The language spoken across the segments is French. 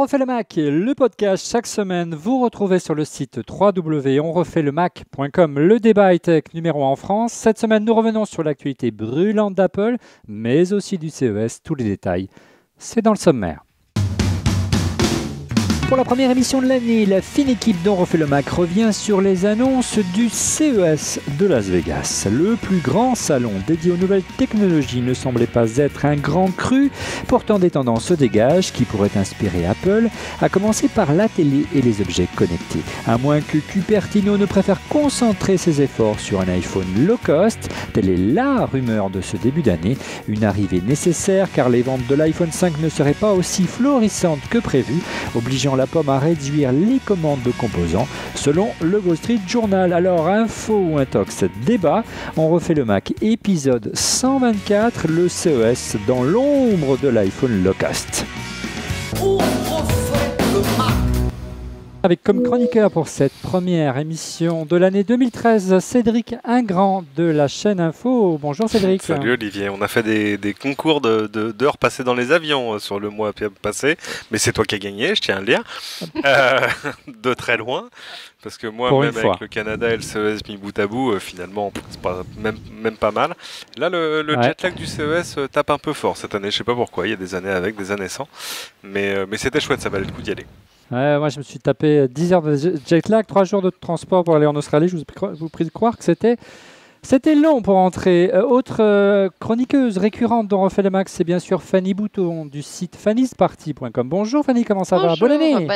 On refait le Mac, le podcast chaque semaine. Vous retrouvez sur le site www.onrefaitlemacom le débat high-tech numéro 1 en France. Cette semaine, nous revenons sur l'actualité brûlante d'Apple, mais aussi du CES. Tous les détails, c'est dans le sommaire. Pour la première émission de l'année, la fine équipe d'On refait le Mac revient sur les annonces du CES de Las Vegas. Le plus grand salon dédié aux nouvelles technologies ne semblait pas être un grand cru. Pourtant, des tendances se dégagent qui pourraient inspirer Apple, à commencer par la télé et les objets connectés. À moins que Cupertino ne préfère concentrer ses efforts sur un iPhone low cost, telle est la rumeur de ce début d'année. Une arrivée nécessaire car les ventes de l'iPhone 5 ne seraient pas aussi florissantes que prévu, obligeant la pomme à réduire les commandes de composants, selon le Wall Street Journal. Alors, info ou intox, débat, on refait le Mac, épisode 124, le CES dans l'ombre de l'iPhone low cost. On refait le Mac. Avec comme chroniqueur pour cette première émission de l'année 2013, Cédric Ingrand de la chaîne Info. Bonjour Cédric. Salut Olivier, on a fait des concours d'heures passées dans les avions sur le mois passé, mais c'est toi qui as gagné, je tiens à le dire, de très loin, parce que moi, même avec le Canada et le CES mis bout à bout, finalement, c'est pas, même pas mal. Là, le jet lag du CES tape un peu fort cette année, je sais pas pourquoi, il y a des années avec, des années sans, mais c'était chouette, ça valait le coup d'y aller. Moi, je me suis tapé 10 heures de jet lag, 3 jours de transport pour aller en Australie. Je vous prie de croire que c'était long pour entrer. Autre chroniqueuse récurrente dont refait le Mac, c'est bien sûr Fanny Bouton du site fannysparty.com. Bonjour Fanny, comment ça va? Bonne année.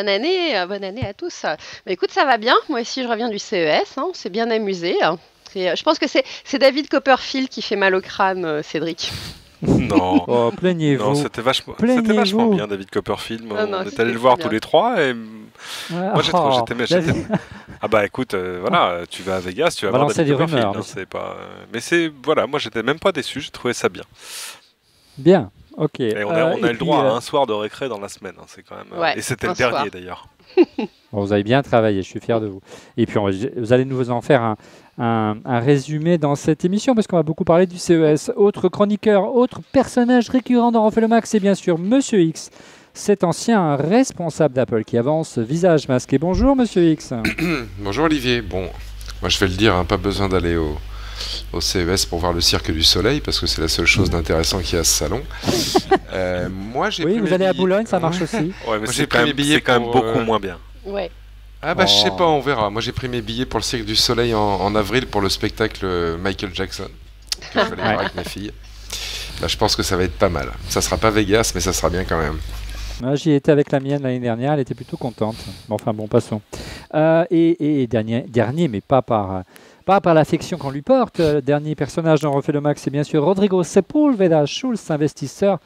Bonne année à tous. Mais écoute, ça va bien. Moi aussi, je reviens du CES. On s'est bien amusé. Je pense que c'est David Copperfield qui fait mal au crâne, Cédric. Non, plaignez-vous. Non, c'était vachement bien David Copperfield. On est allé le voir tous les trois et moi j'étais. Ah bah écoute, voilà, tu vas à Vegas, tu vas voir David Copperfield. Rumeurs, c'est pas. Mais voilà, moi j'étais même pas déçu, j'ai trouvé ça bien. Bien, ok. Et on a eu le droit à un soir de récré dans la semaine, c'est quand même. Et c'était le dernier d'ailleurs. Bon, vous avez bien travaillé, je suis fier de vous. Et puis vous allez nous en faire un résumé dans cette émission parce qu'on va beaucoup parler du CES. Autre chroniqueur, autre personnage récurrent dans Refait le Mac, c'est bien sûr Monsieur X, cet ancien responsable d'Apple qui avance visage masqué. Bonjour Monsieur X. Bonjour Olivier. Bon, moi je vais le dire, pas besoin d'aller au CES pour voir le Cirque du Soleil parce que c'est la seule chose d'intéressant qu'il y a à ce salon. Moi j'ai oui, vous allez à Boulogne, ça marche aussi. Ouais, mais j'ai pris mes billets quand même beaucoup moins bien. Ouais. Ah bah je sais pas, on verra. Moi j'ai pris mes billets pour le Cirque du Soleil en avril pour le spectacle Michael Jackson que je vais aller voir avec mes filles. Là je pense que ça va être pas mal. Ça sera pas Vegas mais ça sera bien quand même. Moi j'y étais avec la mienne l'année dernière, elle était plutôt contente. Enfin bon, passons. Et dernier, mais pas par l'affection qu'on lui porte. Dernier personnage dont refait le Mac, c'est bien sûr Rodrigo Sepúlveda Schultz, investisseur,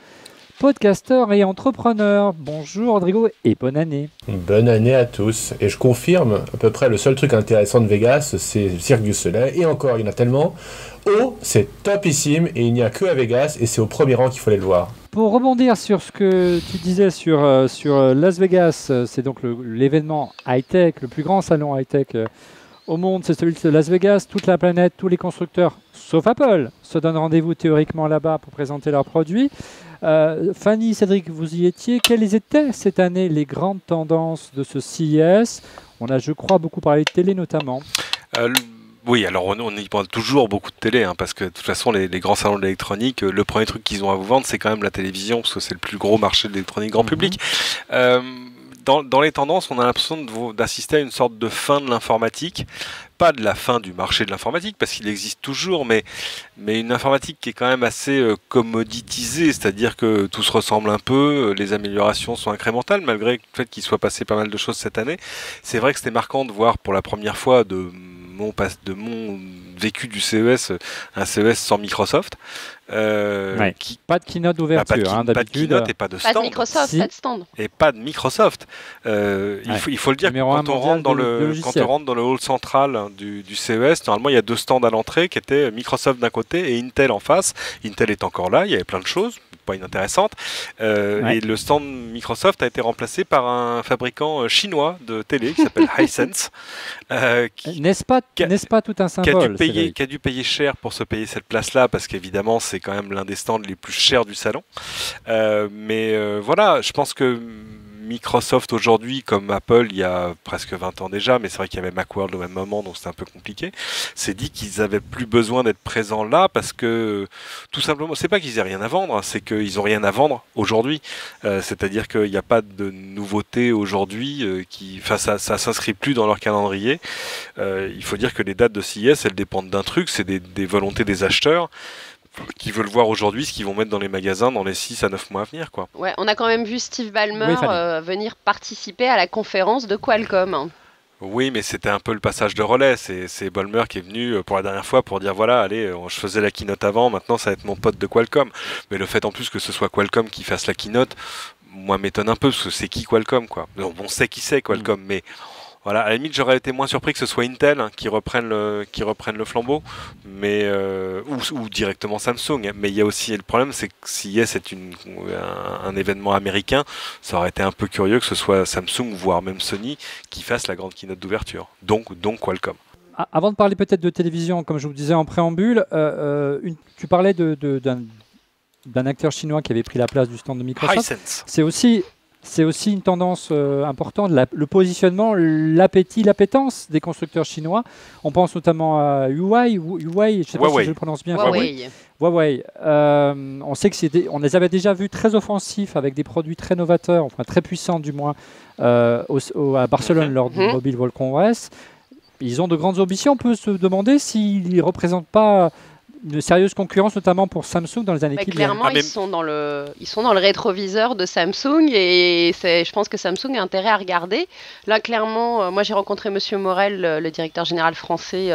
podcasteur et entrepreneur. Bonjour Rodrigo et bonne année. Bonne année à tous. Et je confirme, à peu près le seul truc intéressant de Vegas, c'est le Cirque du Soleil. Et encore, il y en a tellement. C'est topissime et il n'y a que à Vegas et c'est au premier rang qu'il faut aller le voir. Pour rebondir sur ce que tu disais sur Las Vegas, c'est donc l'événement high-tech, le plus grand salon high-tech au monde, c'est celui de Las Vegas. Toute la planète, tous les constructeurs, sauf Apple, se donnent rendez-vous théoriquement là-bas pour présenter leurs produits. Fanny, Cédric, vous y étiez. Quelles étaient cette année les grandes tendances de ce CES? On a, je crois, beaucoup parlé de télé notamment. Oui, alors on y parle toujours beaucoup de télé, parce que de toute façon, les grands salons de l'électronique, le premier truc qu'ils ont à vous vendre, c'est quand même la télévision, parce que c'est le plus gros marché de l'électronique grand public. Dans les tendances, on a l'impression d'assister à une sorte de fin de l'informatique. Pas de la fin du marché de l'informatique, parce qu'il existe toujours, mais une informatique qui est quand même assez commoditisée, c'est-à-dire que tout se ressemble un peu, les améliorations sont incrémentales, malgré le fait qu'il soit passé pas mal de choses cette année. C'est vrai que c'était marquant de voir pour la première fois de mon vécu du CES, un CES sans Microsoft. Pas de keynote d'ouverture, pas de keynote et pas de stand. Pas de Microsoft, pas de stand. Et pas de Microsoft. Il faut le dire, quand on rentre dans le hall central du CES, normalement il y a 2 stands à l'entrée qui étaient Microsoft d'un côté et Intel en face. Intel est encore là, il y avait plein de choses, pas inintéressantes. Et le stand Microsoft a été remplacé par un fabricant chinois de télé qui s'appelle Hisense. N'est-ce pas tout un symbole qui a dû payer cher pour se payer cette place-là, parce qu'évidemment c'est quand même l'un des stands les plus chers du salon. Mais voilà, je pense que Microsoft aujourd'hui, comme Apple il y a presque 20 ans déjà, mais c'est vrai qu'il y avait Macworld au même moment, donc c'est un peu compliqué, s'est dit qu'ils avaient plus besoin d'être présents là parce que tout simplement, c'est pas qu'ils aient rien à vendre, c'est qu'ils ont rien à vendre aujourd'hui. C'est-à-dire qu'il n'y a pas de nouveautés aujourd'hui ça s'inscrit plus dans leur calendrier. Il faut dire que les dates de CES, elles dépendent d'un truc, c'est des volontés des acheteurs qui veulent voir aujourd'hui ce qu'ils vont mettre dans les magasins dans les 6 à 9 mois à venir, quoi. Ouais, on a quand même vu Steve Ballmer venir participer à la conférence de Qualcomm. Oui, mais c'était un peu le passage de relais. C'est Ballmer qui est venu pour la dernière fois pour dire voilà, allez, je faisais la keynote avant, maintenant ça va être mon pote de Qualcomm. Mais le fait en plus que ce soit Qualcomm qui fasse la keynote, moi m'étonne un peu parce que c'est qui Qualcomm, quoi. On sait qui c'est Qualcomm, mais voilà, à la limite j'aurais été moins surpris que ce soit Intel qui reprenne le flambeau, mais ou directement Samsung. Mais il y a aussi le problème, c'est que si c'est un événement américain, ça aurait été un peu curieux que ce soit Samsung voire même Sony qui fasse la grande keynote d'ouverture. Donc Qualcomm. Avant de parler peut-être de télévision, comme je vous disais en préambule, tu parlais d'un acteur chinois qui avait pris la place du stand de Microsoft. Hisense. C'est aussi une tendance importante, le positionnement, l'appétence des constructeurs chinois. On pense notamment à Huawei, je ne sais pas si je le prononce bien. Huawei. On sait on les avait déjà vus très offensifs avec des produits très novateurs, enfin très puissants du moins, à Barcelone lors du Mobile World Congress. Ils ont de grandes ambitions. On peut se demander s'ils ne représentent pas une sérieuse concurrence, notamment pour Samsung dans les années qui viennent. Clairement, ils sont dans le rétroviseur de Samsung et je pense que Samsung a intérêt à regarder. Là, clairement, moi j'ai rencontré Monsieur Morel, le directeur général français,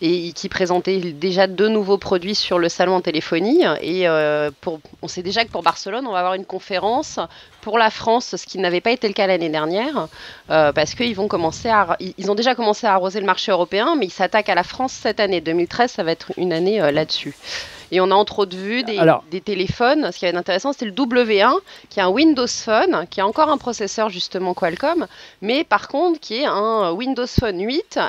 et qui présentait déjà 2 nouveaux produits sur le salon en téléphonie. Et on sait déjà que pour Barcelone, on va avoir une conférence pour la France, ce qui n'avait pas été le cas l'année dernière, parce qu'ils ont déjà commencé à arroser le marché européen, mais ils s'attaquent à la France cette année. 2013, ça va être une année là-dessus. Et on a entre autres vu des téléphones. Ce qui va être intéressant, c'est le W1, qui est un Windows Phone, qui a encore un processeur justement Qualcomm, mais par contre qui est un Windows Phone 8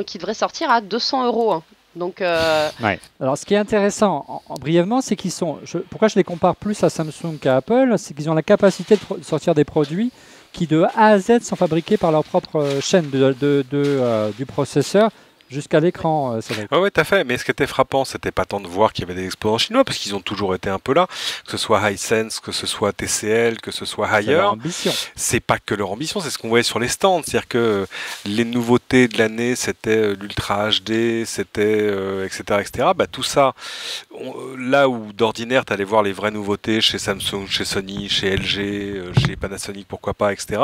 qui devrait sortir à 200 €. Donc, Alors, ce qui est intéressant, brièvement, c'est qu'ils sont. Pourquoi je les compare plus à Samsung qu'à Apple, c'est qu'ils ont la capacité de sortir des produits qui, de A à Z, sont fabriqués par leur propre chaîne du processeur jusqu'à l'écran. Oui, tout à fait. Mais ce qui était frappant, c'était pas tant de voir qu'il y avait des exposants chinois, parce qu'ils ont toujours été un peu là, que ce soit Hisense, que ce soit TCL, que ce soit ailleurs. C'est pas que leur ambition, c'est ce qu'on voyait sur les stands. C'est-à-dire que les nouveautés de l'année, c'était l'Ultra HD, c'était etc. Bah, tout ça, là où d'ordinaire, tu allais voir les vraies nouveautés chez Samsung, chez Sony, chez LG, chez Panasonic, pourquoi pas, etc.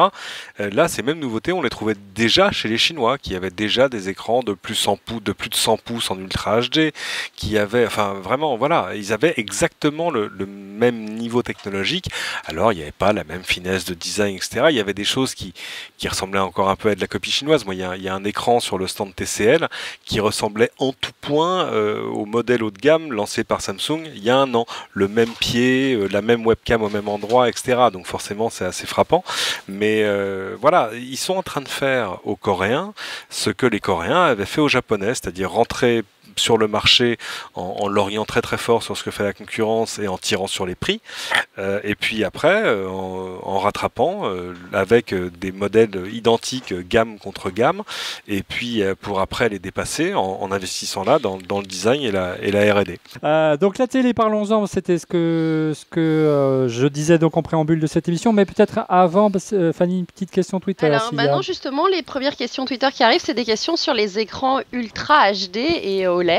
Là, ces mêmes nouveautés, on les trouvait déjà chez les Chinois, qui avaient déjà des écrans de plus de 100 pouces en Ultra HD, qui avaient, enfin vraiment, voilà, ils avaient exactement le même niveau technologique. Alors, il n'y avait pas la même finesse de design, etc. Il y avait des choses qui ressemblaient encore un peu à de la copie chinoise. Moi, il y a un écran sur le stand TCL qui ressemblait en tout point au modèle haut de gamme lancé par Samsung il y a un an. Le même pied, la même webcam au même endroit, etc. Donc forcément, c'est assez frappant. Mais voilà, ils sont en train de faire aux Coréens ce que les Coréens avaient fait aux Japonais, c'est-à-dire rentrer sur le marché en l'orientant très très fort sur ce que fait la concurrence et en tirant sur les prix, et puis après en rattrapant avec des modèles identiques gamme contre gamme, et puis pour après les dépasser en investissant là dans le design et la R&D. Donc la télé, parlons-en, c'était ce que je disais donc en préambule de cette émission, mais peut-être avant, Fanny, une petite question Twitter. Alors non, justement, les premières questions Twitter qui arrivent, c'est des questions sur les écrans Ultra HD et OLED,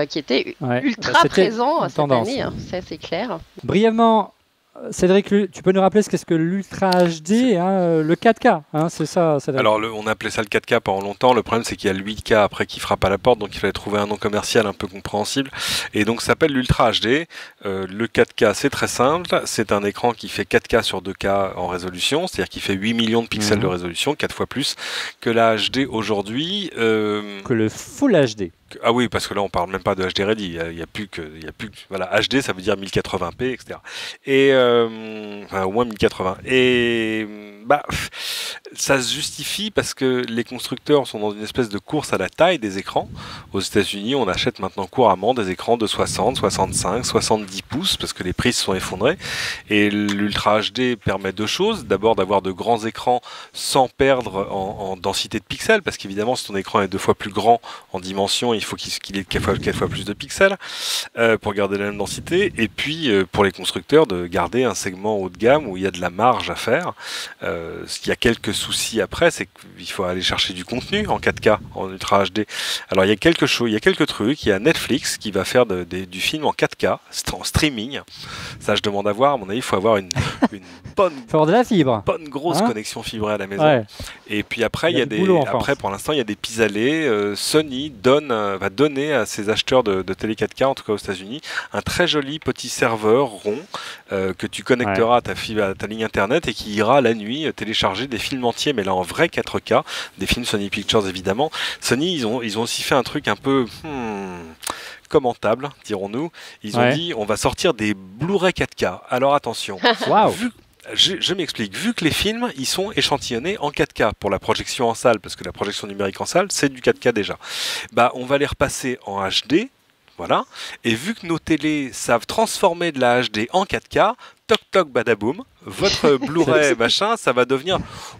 qui étaient ultra présents cette année, ça c'est clair. Brièvement, Cédric, tu peux nous rappeler ce qu'est-ce que l'Ultra HD, le 4K, c'est ça, Cédric. Alors on a appelé ça le 4K pendant longtemps, le problème c'est qu'il y a le 8K après qui frappe à la porte, donc il fallait trouver un nom commercial un peu compréhensible, et donc ça s'appelle l'Ultra HD. Le 4K c'est très simple, c'est un écran qui fait 4K sur 2K en résolution, c'est-à-dire qu'il fait 8 millions de pixels de résolution, 4 fois plus que la HD aujourd'hui. Que le Full HD. Ah oui, parce que là on parle même pas de HD ready, il y a plus que, voilà, HD ça veut dire 1080p, etc. Et enfin, au moins 1080. Et bah ça se justifie parce que les constructeurs sont dans une espèce de course à la taille des écrans. Aux États-Unis, on achète maintenant couramment des écrans de 60, 65, 70 pouces parce que les prix se sont effondrés. Et l'Ultra HD permet deux choses. D'abord d'avoir de grands écrans sans perdre en densité de pixels, parce qu'évidemment si ton écran est 2 fois plus grand en dimension, il faut qu'il ait 4 fois plus de pixels pour garder la même densité. Et puis pour les constructeurs de garder un segment haut de gamme où il y a de la marge à faire. Il y a quelques soucis après, c'est qu'il faut aller chercher du contenu en 4K, en Ultra HD. Alors il y a quelques trucs. Il y a Netflix qui va faire du film en 4K, en streaming. Ça, je demande à voir. À mon avis, il faut avoir une bonne, faut avoir de la fibre. Bonne grosse connexion fibrée à la maison. Ouais. Et puis après, pour l'instant, il y a des pis-aller. Sony va donner à ses acheteurs de télé 4K, en tout cas aux États-Unis, un très joli petit serveur rond que tu connecteras à ta ligne internet et qui ira la nuit télécharger des films entiers, mais là en vrai 4K, des films Sony Pictures évidemment. Sony, ils ont aussi fait un truc un peu commentables, dirons-nous. Ils ont dit on va sortir des Blu-ray 4K. Alors attention, je m'explique. Vu que les films, ils sont échantillonnés en 4K pour la projection en salle, parce que la projection numérique en salle, c'est du 4K déjà. Bah, on va les repasser en HD, voilà. Et vu que nos télés savent transformer de la HD en 4K, toc toc badaboum, votre Blu-ray machin, ça va devenir...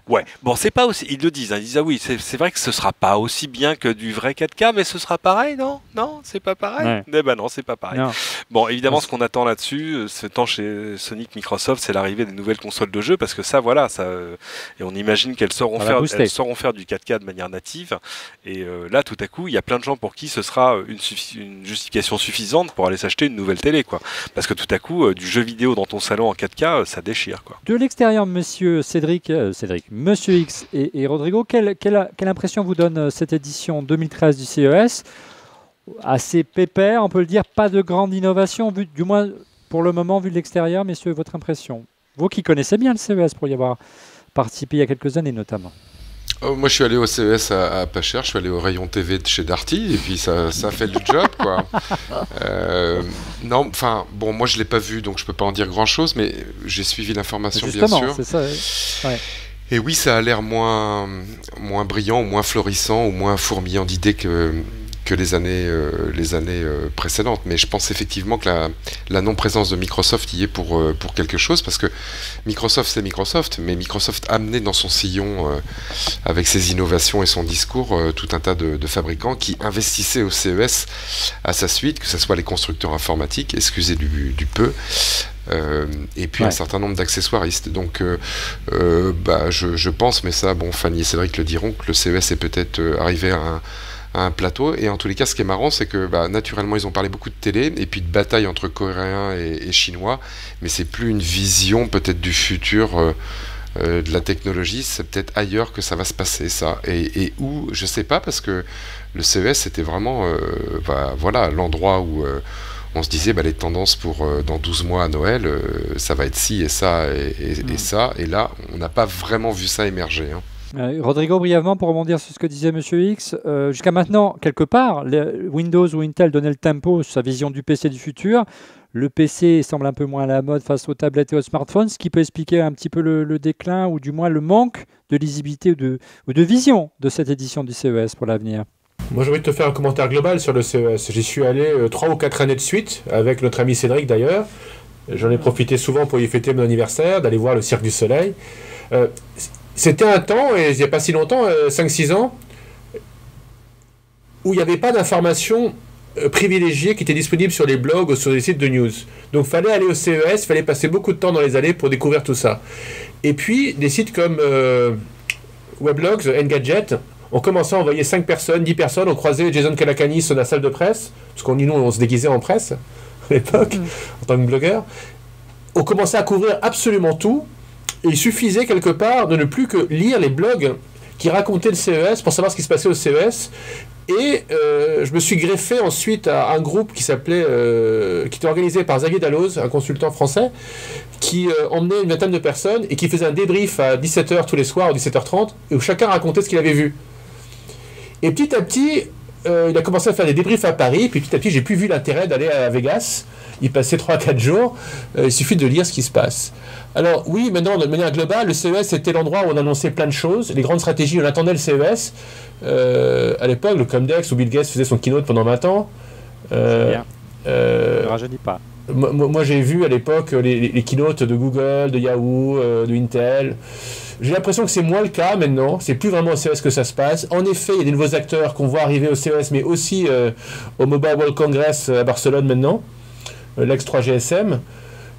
Ouais, bon, c'est pas aussi... Ils le disent, hein, ils disent, ah oui, c'est vrai que ce sera pas aussi bien que du vrai 4K, mais ce sera pareil, non? Non, c'est pas pareil? Eh ben non, c'est pas pareil. Non. Bon, évidemment, ce qu'on attend là-dessus, tant chez Sony que Microsoft, c'est l'arrivée des nouvelles consoles de jeux, parce que ça, voilà, et on imagine qu'elles sauront faire du 4K de manière native, et là, tout à coup, il y a plein de gens pour qui ce sera une justification suffisante pour aller s'acheter une nouvelle télé, quoi. Parce que tout à coup, du jeu vidéo dans ton salon en 4K, ça déchire, quoi. De l'extérieur, monsieur Monsieur X et Rodrigo, quelle impression vous donne cette édition 2013 du CES? Assez pépère, on peut le dire, pas de grande innovation, du moins pour le moment, vu de l'extérieur, messieurs, votre impression? Vous qui connaissez bien le CES pour y avoir participé il y a quelques années notamment. Moi, je suis allé au CES à pas cher, je suis allé au rayon TV de chez Darty, et puis ça fait le job, quoi. Non, enfin, bon, moi, je l'ai pas vu, donc je peux pas en dire grand-chose, mais j'ai suivi l'information, bien sûr. C'est ça, ouais. Et oui, ça a l'air moins brillant, ou moins florissant, ou moins fourmillant d'idées que les années précédentes. Mais je pense effectivement que la non-présence de Microsoft y est pour quelque chose, parce que Microsoft, c'est Microsoft, mais Microsoft a amené dans son sillon, avec ses innovations et son discours, tout un tas de fabricants qui investissaient au CES à sa suite, que ce soit les constructeurs informatiques, excusez du peu, et puis un certain nombre d'accessoiristes. Donc je pense, mais ça, bon, Fanny et Cédric le diront, que le CES est peut-être arrivé à un plateau. Et en tous les cas, ce qui est marrant, c'est que naturellement, ils ont parlé beaucoup de télé et puis de bataille entre Coréens et Chinois, mais c'est plus une vision peut-être du futur de la technologie, c'est peut-être ailleurs que ça va se passer, ça. Et où, je sais pas, parce que le CES, c'était vraiment voilà, l'endroit où on se disait les tendances pour dans 12 mois à Noël, ça va être ci et ça et ça, et là, on n'a pas vraiment vu ça émerger, hein. Rodrigo, brièvement, pour rebondir sur ce que disait Monsieur X, jusqu'à maintenant, quelque part, Windows ou Intel donnait le tempo sur sa vision du PC du futur. Le PC semble un peu moins à la mode face aux tablettes et aux smartphones, ce qui peut expliquer un petit peu le déclin ou du moins le manque de lisibilité ou de vision de cette édition du CES pour l'avenir. Moi, j'ai envie de te faire un commentaire global sur le CES. J'y suis allé 3 ou 4 années de suite, avec notre ami Cédric d'ailleurs. J'en ai profité souvent pour y fêter mon anniversaire, d'aller voir le Cirque du Soleil. C'était un temps, et il n'y a pas si longtemps, 5-6 ans, où il n'y avait pas d'informations privilégiées qui étaient disponibles sur les blogs ou sur les sites de news. Donc il fallait aller au CES, il fallait passer beaucoup de temps dans les allées pour découvrir tout ça. Et puis des sites comme Weblogs, Engadget, ont commencé à envoyer 5 personnes, 10 personnes, ont croisé Jason Calacanis dans la salle de presse, parce qu'on nous on se déguisait en presse à l'époque, en tant que blogueur, ont commencé à couvrir absolument tout. Et il suffisait quelque part de ne plus que lire les blogs qui racontaient le CES pour savoir ce qui se passait au CES. Et je me suis greffé ensuite à un groupe qui était organisé par Xavier Dalloz, un consultant français, qui emmenait une vingtaine de personnes et qui faisait un débrief à 17h tous les soirs, ou 17h30, où chacun racontait ce qu'il avait vu. Et petit à petit, il a commencé à faire des débriefs à Paris, puis petit à petit, j'ai plus vu l'intérêt d'aller à Vegas. Il passait 3-4 jours. Il suffit de lire ce qui se passe. Alors oui, maintenant, de manière globale, le CES c'était l'endroit où on annonçait plein de choses. Les grandes stratégies, on attendait le CES. À l'époque, le Comdex, où Bill Gates faisait son keynote pendant 20 ans. Bien. Ne rajeunit pas. Moi, j'ai vu à l'époque les keynotes de Google, de Yahoo, de Intel. J'ai l'impression que c'est moins le cas maintenant. C'est plus vraiment au CES que ça se passe. En effet, il y a des nouveaux acteurs qu'on voit arriver au CES, mais aussi au Mobile World Congress à Barcelone maintenant, l'X3 GSM.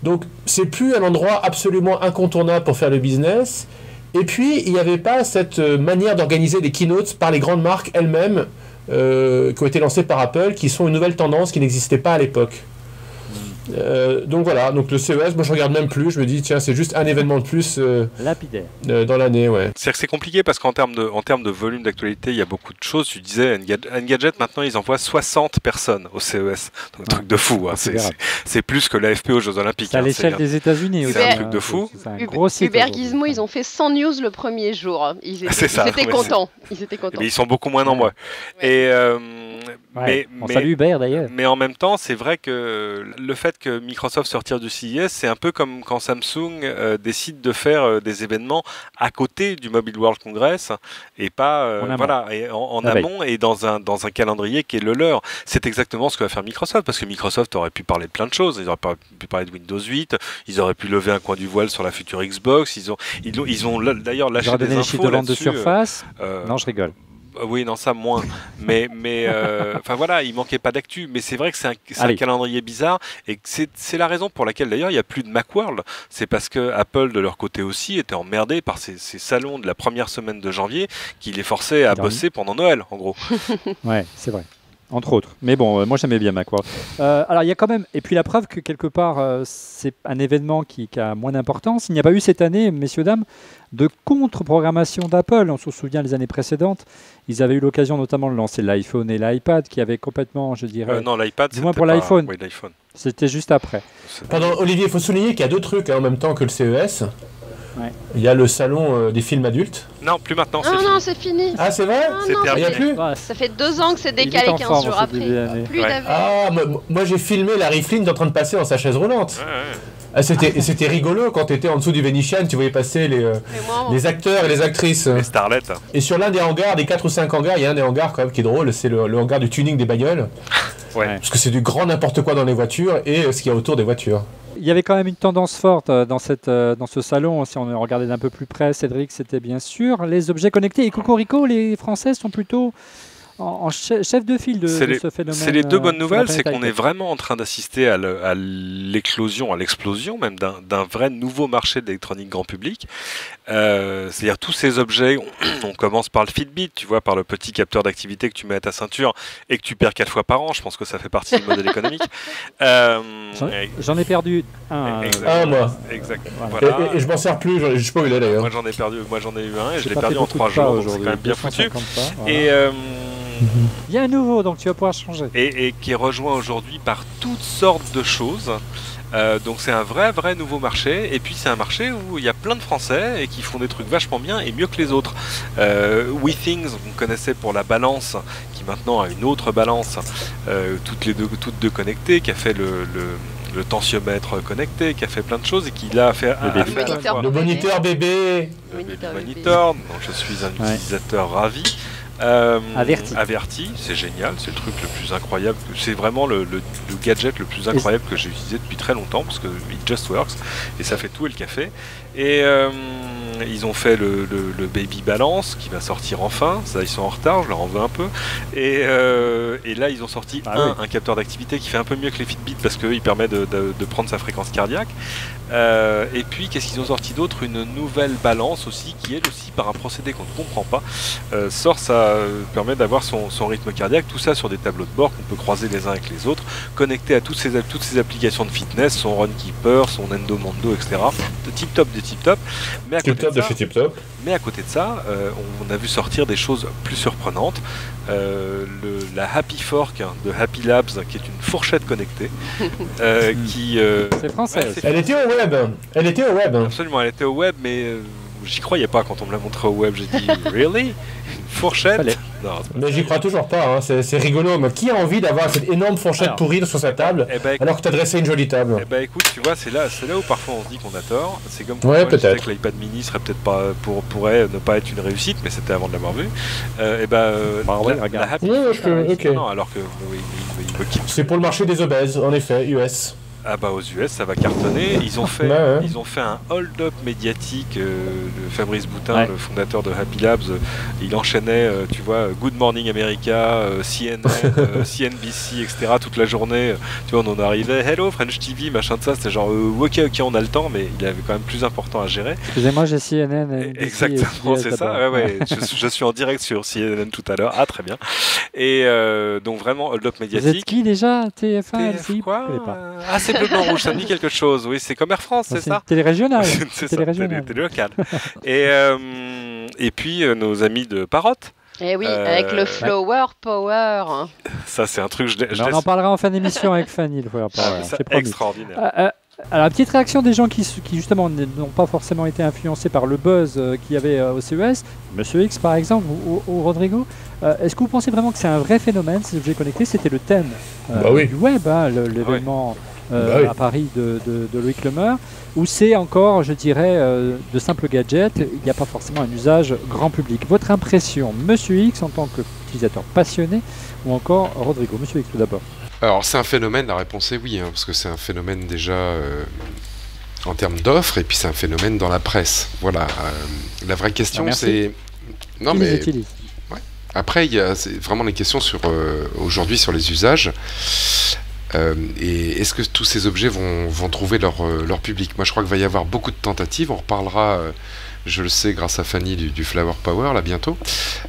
Donc, c'est plus un endroit absolument incontournable pour faire le business. Et puis, il n'y avait pas cette manière d'organiser des keynotes par les grandes marques elles-mêmes qui ont été lancées par Apple, qui sont une nouvelle tendance qui n'existait pas à l'époque. Donc voilà, donc le CES, moi je regarde même plus, je me dis tiens c'est juste un événement de plus lapidaire dans l'année, ouais. C'est-à-dire que c'est compliqué parce qu'en termes de volume d'actualité, il y a beaucoup de choses. Tu disais Engadget maintenant ils envoient 60 personnes au CES, donc un truc de fou. Hein. C'est plus que l'AFP aux Jeux Olympiques. C'est à l'échelle des États-Unis aussi. C'est un truc de fou. Uber Gizmo, ils ont fait 100 news le premier jour. Ils étaient contents. Mais ils sont beaucoup moins nombreux. Et on salue Uber d'ailleurs. Mais en même temps, c'est vrai que le fait que Microsoft se retire du CES, c'est un peu comme quand Samsung décide de faire des événements à côté du Mobile World Congress et pas en amont et dans un calendrier qui est le leur. C'est exactement ce que va faire Microsoft parce que Microsoft aurait pu parler de plein de choses. Ils auraient pu parler de Windows 8, ils auraient pu lever un coin du voile sur la future Xbox. Ils ont d'ailleurs lâché des infos chiffres de vente de Surface. Non, je rigole. Oui, non, ça moins. Mais enfin voilà, il manquait pas d'actu. Mais c'est vrai que c'est un calendrier bizarre et que c'est la raison pour laquelle d'ailleurs il n'y a plus de Macworld. C'est parce que Apple de leur côté aussi était emmerdé par ces salons de la première semaine de janvier qui les forçaient à bosser pendant Noël, en gros. Ouais, c'est vrai. Entre autres. Mais bon, moi j'aimais bien Macworld. Alors il y a quand même, et puis la preuve que quelque part c'est un événement qui a moins d'importance. Il n'y a pas eu cette année, messieurs, dames, de contre-programmation d'Apple. On se souvient les années précédentes. Ils avaient eu l'occasion notamment de lancer l'iPhone et l'iPad qui avaient complètement, je dirais... non, l'iPad, du moins pour l'iPhone. Oui, l'iPhone. C'était juste après. Pardon, Olivier, il faut souligner qu'il y a deux trucs en même temps que le CES. Ouais. Il y a le salon des films adultes. Non, plus maintenant, c'est fini. Ah, c'est vrai? Il n'y a plus? Ça fait 2 ans que c'est décalé 15 jours après. Plus d'avis. Ah, moi j'ai filmé Larry Flint en train de passer dans sa chaise roulante. Ah, c'était rigolo quand tu étais en dessous du Venetian, tu voyais passer les acteurs et les actrices. Les starlets. Et sur l'un des hangars, des 4 ou 5 hangars, il y a un des hangars quand même qui est drôle, c'est le hangar du tuning des bagnoles. Ouais. Parce que c'est du grand n'importe quoi dans les voitures et ce qu'il y a autour des voitures. Il y avait quand même une tendance forte dans ce salon, si on regardait d'un peu plus près, Cédric, c'était bien sûr les objets connectés. Et Cocorico, les Français sont plutôt en chef de file de ce phénomène. C'est les deux bonnes nouvelles, c'est qu'on est vraiment en train d'assister à l'éclosion, à l'explosion même d'un vrai nouveau marché de l'électronique grand public. C'est-à-dire tous ces objets, on commence par le Fitbit, tu vois, par le petit capteur d'activité que tu mets à ta ceinture et que tu perds 4 fois par an. Je pense que ça fait partie du modèle économique. J'en ai perdu un. Moi. Exact. Voilà. Et je m'en sers plus, je sais pas où il est d'ailleurs. Moi j'en ai eu un et je l'ai perdu en 3 jours, donc c'est quand même bien foutu. Voilà. Et il y a un nouveau, donc tu vas pouvoir changer. Et qui est rejoint aujourd'hui par toutes sortes de choses. Donc c'est un vrai nouveau marché. Et puis c'est un marché où il y a plein de Français et qui font des trucs vachement bien et mieux que les autres. WeThings, on connaissait pour la balance, qui maintenant a une autre balance, toutes deux connectées, qui a fait le tensiomètre connecté, qui a fait plein de choses et qui l'a fait le moniteur bébé. Le moniteur, dont je suis un utilisateur ravi. Averti, c'est génial, c'est le truc le plus incroyable, c'est vraiment le gadget le plus incroyable que j'ai utilisé depuis très longtemps parce que it just works et ça fait tout et le café. Et ils ont fait le Baby Balance qui va sortir enfin, ça ils sont en retard, je leur en veux un peu. Et là ils ont sorti un capteur d'activité qui fait un peu mieux que les Fitbit parce qu'il permet de prendre sa fréquence cardiaque. Et puis qu'est-ce qu'ils ont sorti d'autre? Une nouvelle balance aussi qui elle aussi par un procédé qu'on ne comprend pas ça permet d'avoir son rythme cardiaque, tout ça sur des tableaux de bord qu'on peut croiser les uns avec les autres, connecté à toutes ces applications de fitness, son Runkeeper, son Endomondo, etc. De tip top de tip top. Mais à côté de ça, on a vu sortir des choses plus surprenantes. La Happy Fork de Happy Labs, qui est une fourchette connectée, c'est français. Elle était au web. Absolument, elle était au web, mais j'y croyais pas quand on me l'a montré au web. J'ai dit really, une fourchette. Non, Mais j'y crois toujours pas, hein. C'est rigolo. Mais qui a envie d'avoir cette énorme fourchette pourrie sur sa table alors que tu as dressé une jolie table? Eh ben écoute, tu vois, c'est là où parfois on se dit qu'on a tort. C'est comme Ouais, quand je disais peut-être. que l'iPad mini serait peut-être pas pourrait ne pas être une réussite, mais c'était avant de l'avoir vu. Regarde. Ok. Non, alors que il me quitte. C'est pour le marché des obèses, en effet, US. Ah bah aux US ça va cartonner. Ils ont fait un hold-up médiatique de Fabrice Boutin, le fondateur de Happy Labs. Il enchaînait, tu vois, Good Morning America, CNN, CNBC, etc. toute la journée. Tu vois, on en arrivait, Hello French TV, machin de ça. C'était genre ok, on a le temps, mais il avait quand même plus important à gérer. Excusez-moi, j'ai CNN. NBC Exactement, et c'est ça. Ouais. je suis en direct sur CNN tout à l'heure. Ah très bien. Et donc vraiment hold-up médiatique. Vous êtes qui déjà? TF1, TF quoi je connais pas. Ah, c'est Bleu Blanc Rouge, ça me dit quelque chose. Oui, c'est comme Air France, c'est ça? Télé régionale. C'est ça, télé locale. Et puis nos amis de Parrot. Eh oui, avec le Flower Power. Ça, c'est un truc. On en parlera en fin d'émission avec Fanny, le Flower Power. C'est extraordinaire. Alors, la petite réaction des gens qui justement n'ont pas forcément été influencés par le buzz qu'il y avait au CES, Monsieur X par exemple, ou Rodrigo, est-ce que vous pensez vraiment que c'est un vrai phénomène, ces objets connectés? C'était le thème du web, l'événement à Paris de Loïc Lemer, ou c'est encore, je dirais, de simples gadgets, il n'y a pas forcément un usage grand public. Votre impression, Monsieur X, en tant qu'utilisateur passionné, ou encore Rodrigo? Monsieur X tout d'abord. Alors c'est un phénomène, la réponse est oui, parce que c'est un phénomène déjà en termes d'offres, et puis c'est un phénomène dans la presse. Voilà. La vraie question c'est... Non qui mais... les utilise? Après, il y a vraiment les questions sur aujourd'hui sur les usages. Et est-ce que tous ces objets vont trouver leur public? Moi je crois qu'il va y avoir beaucoup de tentatives, on reparlera... je le sais grâce à Fanny du Flower Power là bientôt.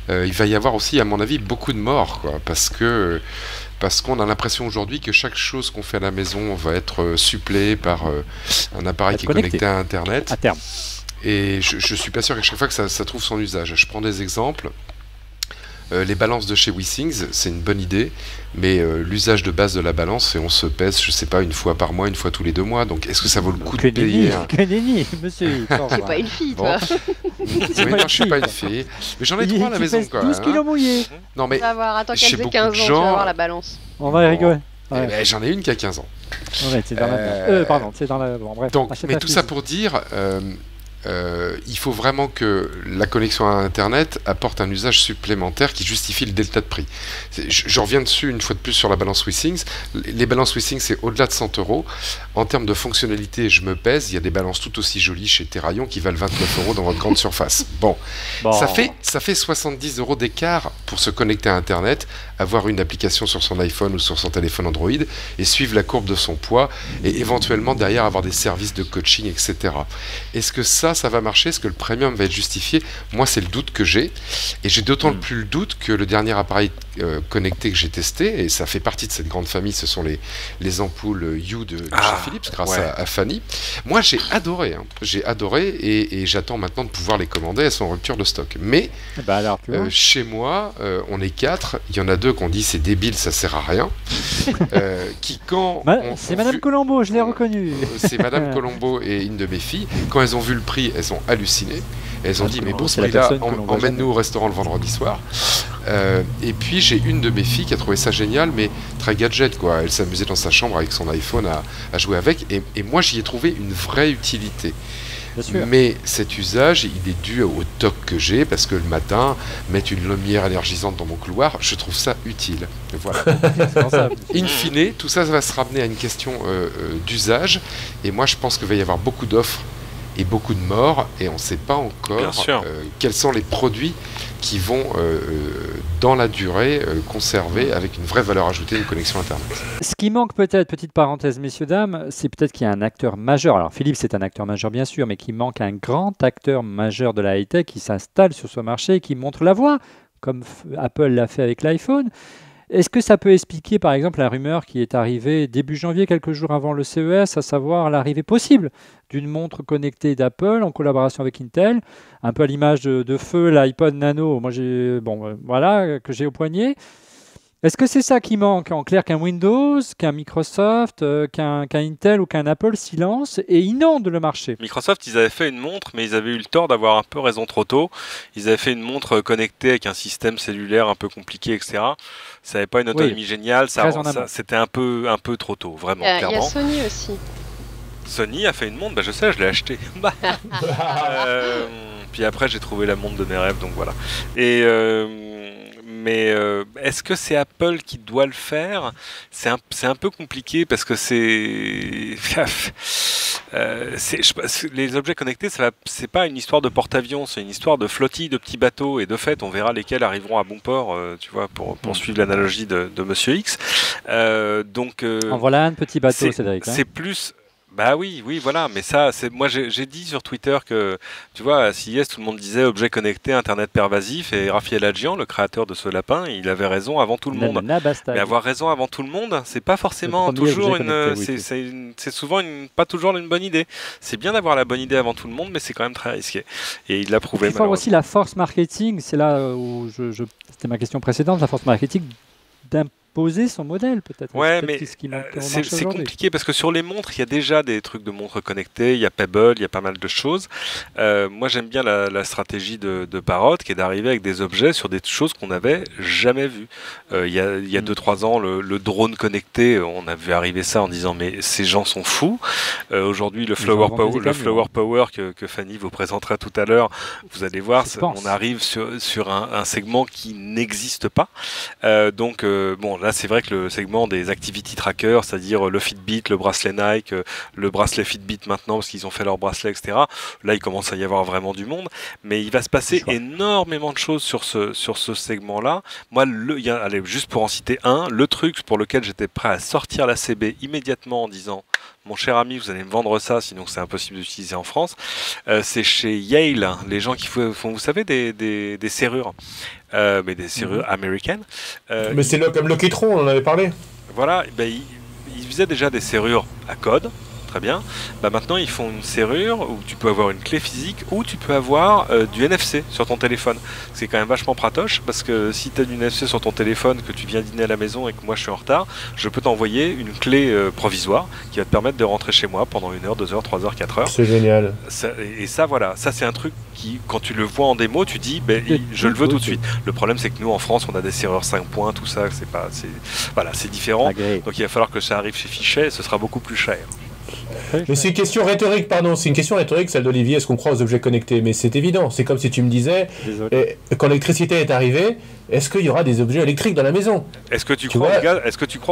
Il va y avoir aussi à mon avis beaucoup de morts, quoi, parce qu'on a l'impression aujourd'hui que chaque chose qu'on fait à la maison va être suppléée par un appareil qui est connecté à Internet. À terme. Et je suis pas sûr qu'à chaque fois que ça trouve son usage. Je prends des exemples. Les balances de chez WeThings, c'est une bonne idée, mais l'usage de base de la balance, c'est on se pèse, je sais pas, une fois par mois, une fois tous les 2 mois. Donc est-ce que ça vaut le coup de payer Que nenni, monsieur. T'es pas une fille, toi. Oui, non, je suis pas une fille. Mais j'en ai 3 à la maison, quand même. 12 kilos mouillés. Non, mais Attends qu'elle ait 15 ans, tu vas voir la balance. On va y rigoler. Ouais. Ben, j'en ai une qui a 15 ans. Ouais, c'est dans pardon, c'est dans la... Bon, bref. Donc, mais tout ça pour dire... il faut vraiment que la connexion à Internet apporte un usage supplémentaire qui justifie le delta de prix. Je reviens dessus une fois de plus sur la balance WeThings. Les balances WeThings, c'est au-delà de 100 €. En termes de fonctionnalité, je me pèse, il y a des balances tout aussi jolies chez Terraillon qui valent 29 € dans votre grande surface. Bon. Ça fait 70 € d'écart pour se connecter à Internet, avoir une application sur son iPhone ou sur son téléphone Android et suivre la courbe de son poids et éventuellement derrière avoir des services de coaching, etc. Est-ce que ça va marcher? Est-ce que le premium va être justifié? Moi, c'est le doute que j'ai. Et j'ai d'autant plus le doute que le dernier appareil connecté que j'ai testé, et ça fait partie de cette grande famille, ce sont les ampoules Hue de chez Philips, grâce à Fanny. Moi, j'ai adoré. J'ai adoré et j'attends maintenant de pouvoir les commander. Elles sont en rupture de stock. Mais chez moi, on est 4. Il y en a 2 qu'on dit c'est débile, ça sert à rien. C'est Madame Colombo, je l'ai reconnue. C'est Madame Colombo et une de mes filles. Quand elles ont vu le prix, elles ont halluciné. Elles ont dit mais bon, ce prix-là, emmène-nous au restaurant le vendredi soir. Et puis j'ai une de mes filles qui a trouvé ça génial, mais très gadget, quoi. Elle s'amusait dans sa chambre avec son iPhone à jouer avec, et moi j'y ai trouvé une vraie utilité. Mais cet usage, il est dû au toc que j'ai, parce que le matin, mettre une lumière énergisante dans mon couloir, je trouve ça utile. Voilà. In fine, tout ça va se ramener à une question d'usage, et moi je pense qu'il va y avoir beaucoup d'offres et beaucoup de morts, et on ne sait pas encore quels sont les produits qui vont dans la durée conserver avec une vraie valeur ajoutée une connexion Internet. Ce qui manque peut-être, petite parenthèse messieurs dames, c'est peut-être qu'il y a un acteur majeur, alors Philips c'est un acteur majeur bien sûr, mais qu'il manque un grand acteur majeur de la high-tech qui s'installe sur ce marché et qui montre la voie, comme Apple l'a fait avec l'iPhone. Est-ce que ça peut expliquer par exemple la rumeur qui est arrivée début janvier, quelques jours avant le CES, à savoir l'arrivée possible d'une montre connectée d'Apple en collaboration avec Intel, un peu à l'image de feu l'iPod Nano, moi que j'ai au poignet. Est-ce que c'est ça qui manque en clair, qu'un Windows, qu'un Microsoft, qu'un Intel ou qu'un Apple s'y lance et inonde le marché? Microsoft, ils avaient fait une montre, mais ils avaient eu le tort d'avoir un peu raison trop tôt. Ils avaient fait une montre connectée avec un système cellulaire un peu compliqué, etc. Ça n'avait pas une autonomie géniale, c'était un peu trop tôt, vraiment, clairement. Il y a Sony aussi. Sony a fait une montre, je sais, je l'ai achetée. Puis après, j'ai trouvé la montre de mes rêves, donc voilà. Mais est-ce que c'est Apple qui doit le faire? C'est un peu compliqué parce que les objets connectés, c'est pas une histoire de porte-avions, c'est une histoire de flottille de petits bateaux. Et de fait, on verra lesquels arriveront à bon port, tu vois, pour suivre l'analogie de Monsieur X. En voilà un petit bateau, Cédric. C'est plus... Bah oui, voilà, mais ça, moi j'ai dit sur Twitter que, tu vois, à CES, tout le monde disait objet connecté, Internet pervasif, et Raphaël Adjian, le créateur de ce lapin, il avait raison avant tout le monde. Mais avoir raison avant tout le monde, c'est pas forcément toujours c'est souvent pas toujours une bonne idée. C'est bien d'avoir la bonne idée avant tout le monde, mais c'est quand même très risqué. Et il l'a prouvé. Il faut aussi la force marketing, c'est là où c'était ma question précédente, la force marketing d'imposer son modèle peut-être. Ouais, mais c'est compliqué parce que sur les montres, il y a déjà des trucs de montres connectées, il y a Pebble, il y a pas mal de choses. Moi, j'aime bien la stratégie de Parrot qui est d'arriver avec des objets sur des choses qu'on n'avait jamais vues. Il y a 2-3 ans, le drone connecté, on a vu arriver ça en disant mais ces gens sont fous. Aujourd'hui, le Flower Power que Fanny vous présentera tout à l'heure, vous allez voir, on arrive sur un segment qui n'existe pas. Donc, là, c'est vrai que le segment des activity trackers, c'est-à-dire le Fitbit, le bracelet Nike, le bracelet Fitbit maintenant, parce qu'ils ont fait leur bracelet, etc. Là, il commence à y avoir vraiment du monde. Mais il va se passer énormément de choses sur ce segment-là. Moi, allez, juste pour en citer un, le truc pour lequel j'étais prêt à sortir la CB immédiatement en disant mon cher ami, vous allez me vendre ça, sinon c'est impossible d'utiliser en France. C'est chez Yale, les gens qui font, vous savez, des serrures, mais des serrures américaines. Mais c'est comme Lockheed-Tron, on en avait parlé. Voilà, ils faisaient déjà des serrures à code. Très bien. Maintenant, ils font une serrure où tu peux avoir une clé physique ou tu peux avoir du NFC sur ton téléphone. C'est quand même vachement pratoche parce que si tu as du NFC sur ton téléphone, que tu viens dîner à la maison et que moi je suis en retard, je peux t'envoyer une clé provisoire qui va te permettre de rentrer chez moi pendant 1 heure, 2 heures, 3 heures, 4 heures. C'est génial. Voilà, ça c'est un truc qui, quand tu le vois en démo, tu dis je le veux tout de suite. Le problème c'est que nous en France, on a des serrures 5 points, tout ça, c'est différent. Donc il va falloir que ça arrive chez Fichet et ce sera beaucoup plus cher. Mais c'est une question rhétorique, c'est une question rhétorique, celle d'Olivier, est-ce qu'on croit aux objets connectés? Mais c'est évident, c'est comme si tu me disais, quand l'électricité est arrivée, est-ce qu'il y aura des objets électriques dans la maison? Est-ce que tu crois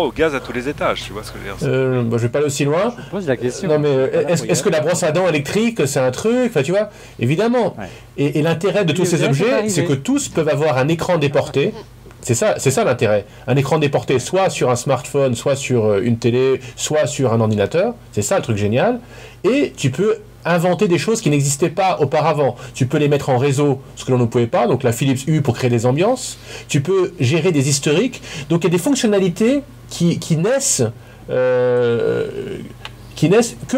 au gaz à tous les étages? Tu vois ce que je veux dire? Je vais pas aller aussi loin. Je pose la question. Non, mais est-ce que la brosse à dents électrique, c'est un truc? Enfin, tu vois, évidemment. Ouais. Et l'intérêt de tous ces objets, c'est que tous peuvent avoir un écran déporté. C'est ça l'intérêt. Un écran déporté soit sur un smartphone, soit sur une télé, soit sur un ordinateur. C'est ça le truc génial. Et tu peux inventer des choses qui n'existaient pas auparavant. Tu peux les mettre en réseau, ce que l'on ne pouvait pas, donc la Philips Hue pour créer des ambiances. Tu peux gérer des historiques. Donc il y a des fonctionnalités qui naissent que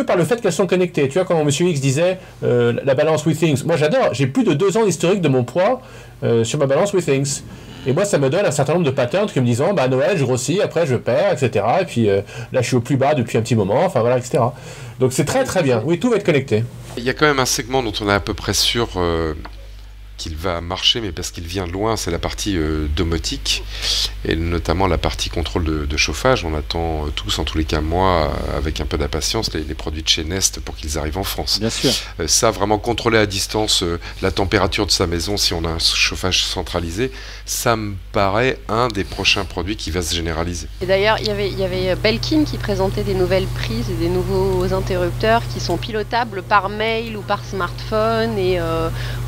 par le fait qu'elles sont connectées. Tu vois, quand M. X disait la balance WeThings, moi j'adore, j'ai plus de 2 ans d'historique de mon poids sur ma balance WeThings. Et moi, ça me donne un certain nombre de patterns qui me disent à Noël, je grossis, après je perds, etc. Et puis là, je suis au plus bas depuis un petit moment, enfin voilà, etc. Donc c'est très très bien. Oui, tout va être connecté. Il y a quand même un segment dont on est à peu près sûr qu'il va marcher, mais parce qu'il vient de loin, c'est la partie domotique, et notamment la partie contrôle de chauffage. On attend tous, en tous les cas moi, avec un peu d'impatience, les produits de chez Nest pour qu'ils arrivent en France. Bien sûr. Ça, vraiment contrôler à distance la température de sa maison si on a un chauffage centralisé, ça me paraît un des prochains produits qui va se généraliser. Et d'ailleurs, il y avait Belkin qui présentait des nouvelles prises et des nouveaux interrupteurs qui sont pilotables par mail ou par smartphone,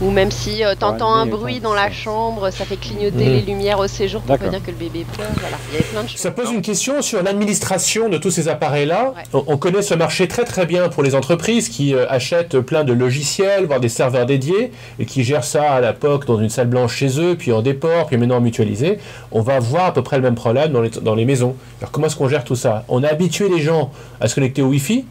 ou même si t'entends un bruit dans la chambre, ça fait clignoter les lumières au séjour pour dire que le bébé pleure. Voilà. Il y avait plein de choses. Ça pose une question sur l'administration de tous ces appareils-là. Ouais. On connaît ce marché très très bien pour les entreprises qui achètent plein de logiciels, voire des serveurs dédiés, et qui gèrent ça à la POC dans une salle blanche chez eux, puis en déport, puis maintenant en mutualisé. On va voir à peu près le même problème dans les maisons. Alors comment est-ce qu'on gère tout ça? On a habitué les gens à se connecter au Wi-Fi.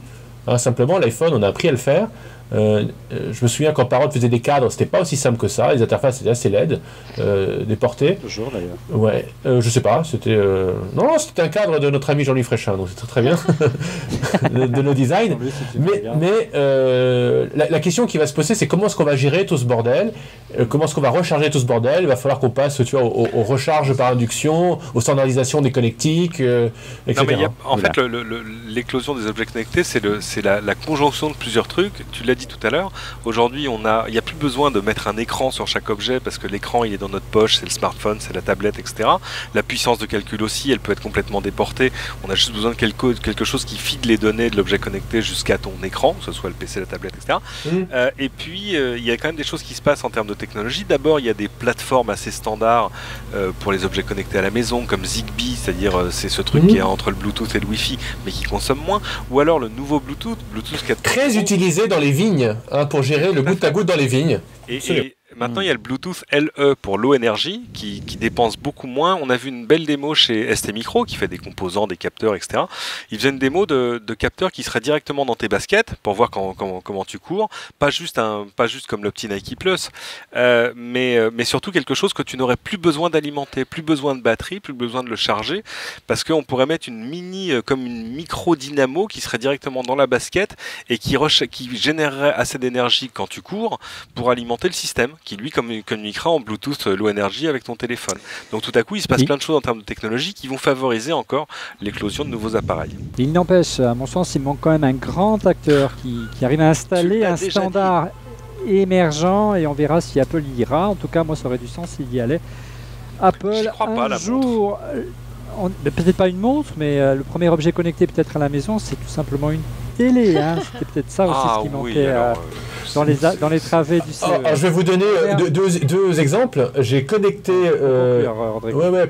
Simplement, l'iPhone, on a appris à le faire. Je me souviens quand Parrot faisait des cadres, c'était pas aussi simple que ça. Les interfaces étaient assez laides, des portées. Toujours d'ailleurs. Ouais, je sais pas, c'était... Non, c'était un cadre de notre ami Jean-Louis Fréchin, donc c'est très bien, de nos designs. Mais la question qui va se poser, c'est comment est-ce qu'on va gérer tout ce bordel, comment est-ce qu'on va recharger tout ce bordel. Il va falloir qu'on passe, tu vois, aux recharges par induction, aux standardisations des connectiques, etc. Non, mais en fait, l'éclosion des objets connectés, c'est la conjonction de plusieurs trucs. Tu l'as dit tout à l'heure, aujourd'hui, il n'y a plus besoin de mettre un écran sur chaque objet, parce que l'écran, il est dans notre poche, c'est le smartphone, c'est la tablette, etc. La puissance de calcul aussi, elle peut être complètement déportée. On a juste besoin de quelque chose qui feed les données de l'objet connecté jusqu'à ton écran, que ce soit le PC, la tablette, etc. Et puis, il y a quand même des choses qui se passent en termes de technologie. D'abord, il y a des plateformes assez standards pour les objets connectés à la maison, comme Zigbee, c'est-à-dire c'est ce truc qui est entre le Bluetooth et le Wi-Fi, mais qui consomme moins. Ou alors le nouveau Bluetooth 4.0. Très utilisé dans les vignes, pour gérer le goutte à goutte dans les vignes. Et maintenant, il y a le Bluetooth LE pour low energy qui dépense beaucoup moins. On a vu une belle démo chez ST Micro qui fait des composants, des capteurs, etc. Ils faisaient une démo de capteurs qui seraient directement dans tes baskets pour voir comment tu cours. Pas juste comme le petit Nike Plus, mais surtout quelque chose que tu n'aurais plus besoin d'alimenter, plus besoin de batterie, plus besoin de le charger, parce qu'on pourrait mettre comme une micro dynamo qui serait directement dans la basket et qui générerait assez d'énergie quand tu cours pour alimenter le système, qui lui communiquera en Bluetooth Low Energy avec ton téléphone. Donc tout à coup, il se passe plein de choses en termes de technologie qui vont favoriser encore l'éclosion de nouveaux appareils. Il n'empêche, à mon sens, il manque quand même un grand acteur qui arrive à installer un standard émergent, et on verra si Apple y ira. En tout cas, moi, ça aurait du sens s'il y allait. Apple, un jour, peut-être pas une montre, mais le premier objet connecté peut-être à la maison, c'est tout simplement une télé. C'était peut-être ça aussi ce qui manquait dans les travées du CE. Je vais vous donner deux exemples. J'ai connecté...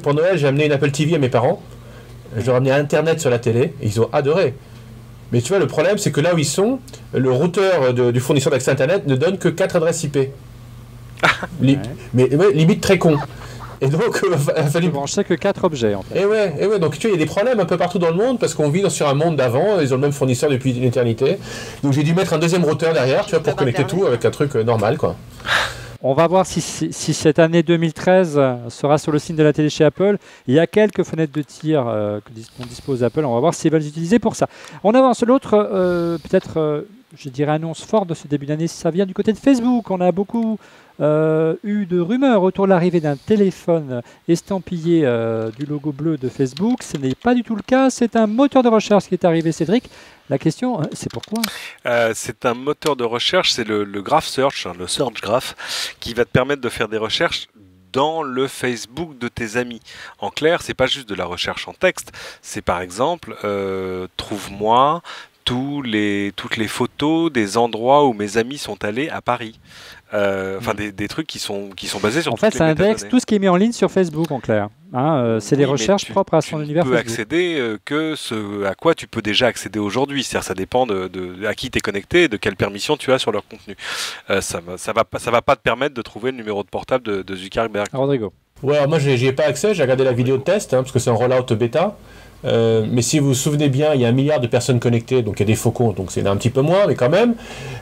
pour Noël, j'ai amené une Apple TV à mes parents. Je leur ai amené Internet sur la télé, et ils ont adoré. Mais tu vois, le problème, c'est que là où ils sont, le routeur du fournisseur d'accès Internet ne donne que 4 adresses IP. Mais limite très con. Et donc, il a fallu brancher que 4 objets, en fait. Et ouais, donc tu vois, il y a des problèmes un peu partout dans le monde parce qu'on vit sur un monde d'avant, ils ont le même fournisseur depuis une éternité. Donc j'ai dû mettre un deuxième routeur derrière, tu vois, pour connecter tout avec un truc normal, quoi. On va voir si cette année 2013 sera sur le signe de la télé chez Apple. Il y a quelques fenêtres de tir qu'on dispose Apple. On va voir s'ils veulent les utiliser pour ça. On avance. L'autre, peut-être, je dirais, annonce forte de ce début d'année, ça vient du côté de Facebook. On a beaucoup eu de rumeurs autour de l'arrivée d'un téléphone estampillé du logo bleu de Facebook. Ce n'est pas du tout le cas. C'est un moteur de recherche qui est arrivé, Cédric. La question, c'est pourquoi c'est un moteur de recherche, c'est le Graph Search, le Search Graph, qui va te permettre de faire des recherches dans le Facebook de tes amis. En clair, c'est pas juste de la recherche en texte, c'est par exemple, trouve-moi toutes les photos des endroits où mes amis sont allés à Paris. Des trucs qui sont basés sur en fait, ça indexe tout ce qui est mis en ligne sur Facebook, en clair. C'est des recherches propres à son univers Facebook. Tu peux accéder que ce à quoi tu peux déjà accéder aujourd'hui. C'est-à-dire, ça dépend à qui tu es connecté et de quelle permission tu as sur leur contenu. Ça va pas te permettre de trouver le numéro de portable de Zuckerberg. Rodrigo. Ouais, alors moi j'y ai pas accès, j'ai regardé la vidéo de test parce que c'est en rollout bêta. Mais si vous vous souvenez bien, il y a 1 milliard de personnes connectées, donc il y a des faucons, donc c'est un petit peu moins, mais quand même.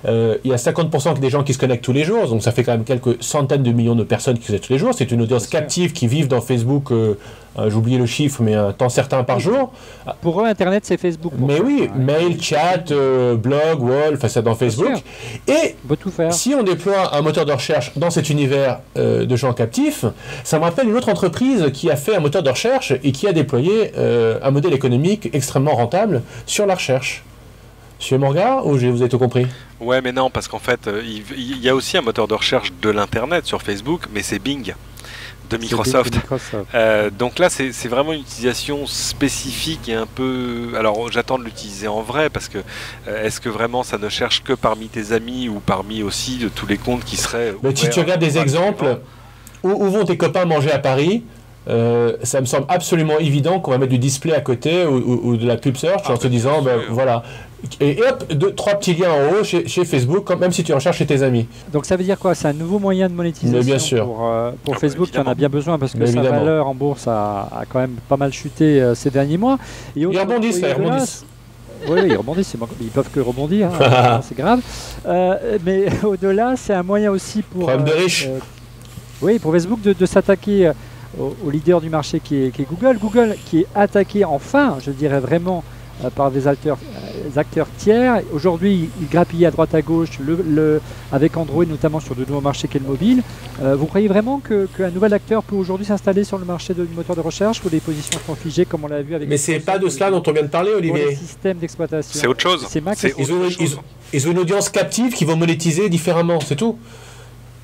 Il y a 50% des gens qui se connectent tous les jours, donc ça fait quand même quelques centaines de millions de personnes qui se connectent tous les jours. C'est une audience captive qui vivent dans Facebook, j'ai oublié le chiffre, mais un temps certain par jour. Pour eux, Internet, c'est Facebook. Mais oui, mail, chat, blog, wall, enfin c'est dans Facebook. Et tout faire. Si on déploie un moteur de recherche dans cet univers de gens captifs, ça me rappelle une autre entreprise qui a fait un moteur de recherche et qui a déployé un modèle économique extrêmement rentable sur la recherche. Monsieur Morga, ou vous avez tout compris? Ouais, mais non, parce qu'en fait, il y a aussi un moteur de recherche de l'Internet sur Facebook, mais c'est Bing de Microsoft. Donc là, c'est vraiment une utilisation spécifique et un peu... Alors, j'attends de l'utiliser en vrai, parce que est-ce que vraiment ça ne cherche que parmi tes amis ou parmi aussi de tous les comptes qui seraient... Mais si tu regardes des exemples, où vont tes copains manger à Paris? Ça me semble absolument évident qu'on va mettre du display à côté ou de la pub search en se disant, voilà. Et hop, 3 petits liens en haut chez Facebook, même si tu recherches chez tes amis. Donc ça veut dire quoi? C'est un nouveau moyen de monétisation bien sûr. pour Facebook qui en a bien besoin parce que sa valeur en bourse a quand même pas mal chuté ces derniers mois. Et ils rebondissent, Oui, ils rebondissent, ils peuvent que rebondir, hein, c'est grave. Mais au-delà, c'est un moyen aussi pour... Problème de riche. Oui, pour Facebook de s'attaquer au leader du marché qui est Google. Google qui est attaqué enfin, je dirais vraiment, par des acteurs tiers. Aujourd'hui, ils grappillent à droite à gauche avec Android, notamment sur de nouveaux marchés qu'est le mobile. Vous croyez vraiment qu'un nouvel acteur peut aujourd'hui s'installer sur le marché du moteur de recherche où les positions sont figées comme on l'a vu avec... Mais c'est pas de cela dont on vient de parler, Olivier. Les systèmes d'exploitation. C'est autre chose. Ils ont une audience captive qui vont monétiser différemment, c'est tout.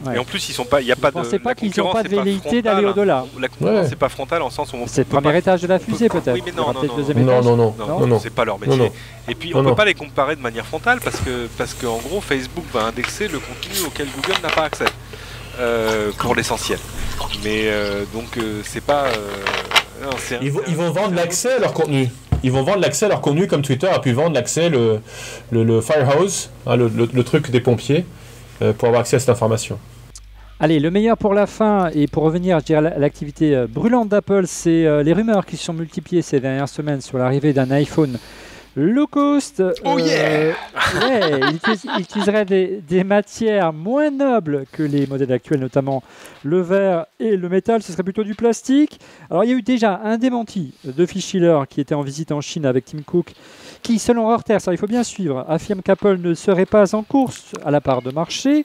Ouais. Et en plus, il n'y a pas de. Vous ne pensez pas qu'ils n'ont pas de velléité d'aller au-delà? La concurrence, c'est pas frontale en sens où on. C'est le premier étage de la fusée, peut-être. Oui, mais non, c'est pas leur métier. Non. Et puis, on ne peut pas les comparer de manière frontale parce que en gros, Facebook va indexer le contenu auquel Google n'a pas accès pour l'essentiel. Mais donc, c'est pas. Ils vont vendre l'accès à leur contenu. Ils vont vendre l'accès à leur contenu comme Twitter a pu vendre l'accès, le Firehouse, hein, le truc des pompiers, pour avoir accès à cette information. Allez, le meilleur pour la fin, et pour revenir, je dirais, à l'activité brûlante d'Apple, c'est les rumeurs qui se sont multipliées ces dernières semaines sur l'arrivée d'un iPhone low cost. Oh yeah ouais, il utiliserait des matières moins nobles que les modèles actuels, notamment le verre et le métal. Ce serait plutôt du plastique. Alors, il y a eu déjà un démenti de Phil Schiller qui était en visite en Chine avec Tim Cook, qui, selon Reuters, il faut bien suivre, affirme qu'Apple ne serait pas en course à la part de marché.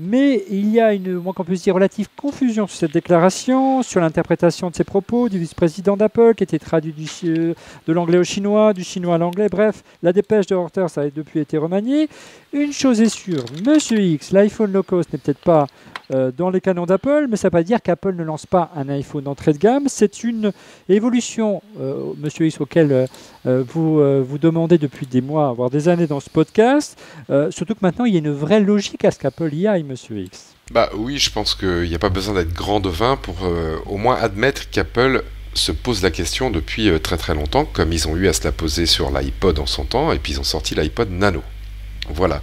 Mais il y a une, moins qu'on puisse dire, relative confusion sur cette déclaration, sur l'interprétation de ses propos du vice-président d'Apple, qui était traduit de l'anglais au chinois, du chinois à l'anglais. Bref, la dépêche de Reuters a depuis été remaniée. Une chose est sûre, Monsieur X, l'iPhone low cost n'est peut-être pas dans les canons d'Apple, mais ça ne veut pas dire qu'Apple ne lance pas un iPhone d'entrée de gamme. C'est une évolution, Monsieur X, auquel vous demandez depuis des mois, voire des années dans ce podcast. Surtout que maintenant, il y a une vraie logique à ce qu'Apple y aille, Monsieur X. Bah oui, je pense qu'il n'y a pas besoin d'être grand devin pour au moins admettre qu'Apple se pose la question depuis très très longtemps, comme ils ont eu à se la poser sur l'iPod en son temps, et puis ils ont sorti l'iPod Nano. Voilà.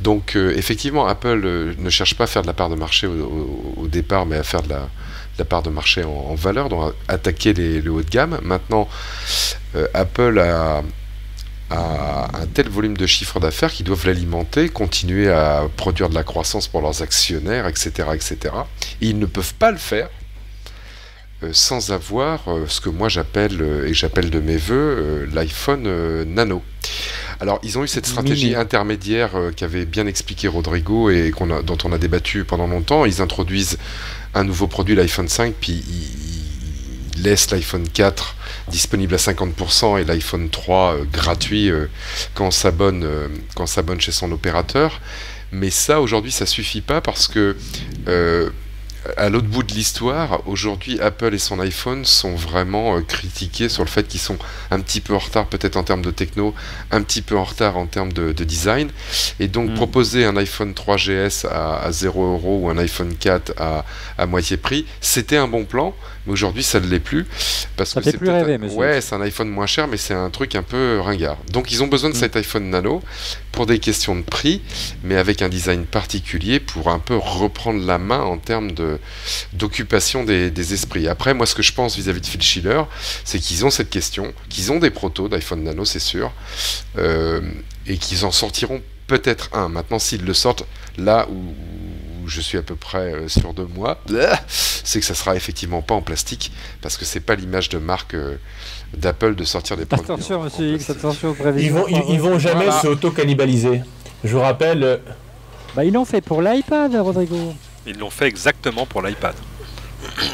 Donc effectivement, Apple ne cherche pas à faire de la part de marché au départ, mais à faire de la part de marché en valeur, donc attaquer le haut de gamme. Maintenant, Apple a un tel volume de chiffre d'affaires qu'ils doivent l'alimenter, continuer à produire de la croissance pour leurs actionnaires, etc. etc. Et ils ne peuvent pas le faire sans avoir ce que moi j'appelle, et j'appelle de mes voeux, l'iPhone Nano. Alors, ils ont eu cette stratégie intermédiaire qu'avait bien expliqué Rodrigo et dont on a débattu pendant longtemps. Ils introduisent un nouveau produit, l'iPhone 5, puis ils laissent l'iPhone 4 disponible à 50% et l'iPhone 3 gratuit quand on s'abonne chez son opérateur. Mais ça, aujourd'hui, ça suffit pas parce que à l'autre bout de l'histoire, aujourd'hui, Apple et son iPhone sont vraiment critiqués sur le fait qu'ils sont un petit peu en retard, peut-être en termes de techno, un petit peu en retard en termes de design. Et donc, proposer un iPhone 3GS à 0 € ou un iPhone 4 à moitié prix, c'était un bon plan, mais aujourd'hui, ça ne l'est plus. Parce ça que fait plus rêver, monsieur. Ouais, c'est un iPhone moins cher, mais c'est un truc un peu ringard. Donc, ils ont besoin de cet iPhone Nano pour des questions de prix, mais avec un design particulier pour un peu reprendre la main en termes d'occupation des esprits. Après, moi, ce que je pense vis-à-vis de Phil Schiller, c'est qu'ils ont cette question, qu'ils ont des protos d'iPhone Nano, c'est sûr, et qu'ils en sortiront peut-être un. Maintenant, s'ils le sortent là où je suis à peu près sûr de moi, c'est que ça sera effectivement pas en plastique, parce que c'est pas l'image de marque d'Apple de sortir des produits. Attention, monsieur X, attention. Ils vont jamais se auto-cannibaliser. Je vous rappelle... Bah, ils l'ont fait pour l'iPad, Rodrigo. Ils l'ont fait exactement pour l'iPad.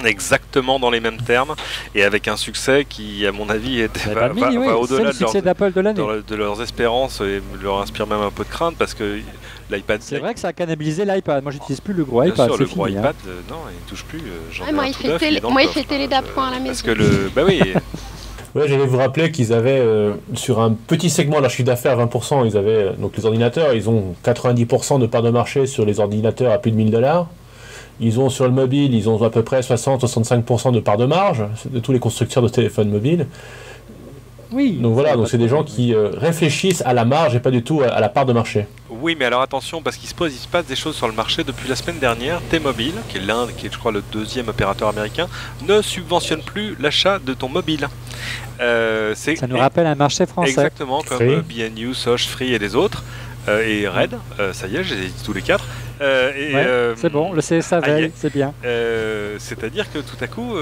Exactement dans les mêmes termes et avec un succès qui, à mon avis, va au-delà de leurs espérances et leur inspire même un peu de crainte parce que l'iPad. C'est vrai que ça a cannibalisé l'iPad. Moi, j'utilise plus le gros iPad. Sûr, le gros iPad, non, il touche plus. Moi, il fait télé d'appoint à la maison. Parce que bah oui. Ouais, j'allais vous rappeler qu'ils avaient sur un petit segment de leur chiffre d'affaires, 20%, ils avaient donc les ordinateurs, ils ont 90% de part de marché sur les ordinateurs à plus de $1000. Ils ont sur le mobile, ils ont à peu près 60-65% de part de marge de tous les constructeurs de téléphones mobiles. Oui. Donc voilà, donc c'est des gens qui réfléchissent à la marge et pas du tout à la part de marché. Oui, mais alors attention, parce qu'il se passe des choses sur le marché. Depuis la semaine dernière, T-Mobile, qui est je crois le deuxième opérateur américain, ne subventionne plus l'achat de ton mobile. Ça nous rappelle un marché français. Exactement, comme Free. BNU, Soch, Free et les autres. Et Red, ça y est, j'ai dit tous les 4. C'est bon, le CSA veille, c'est bien. C'est-à-dire que tout à coup,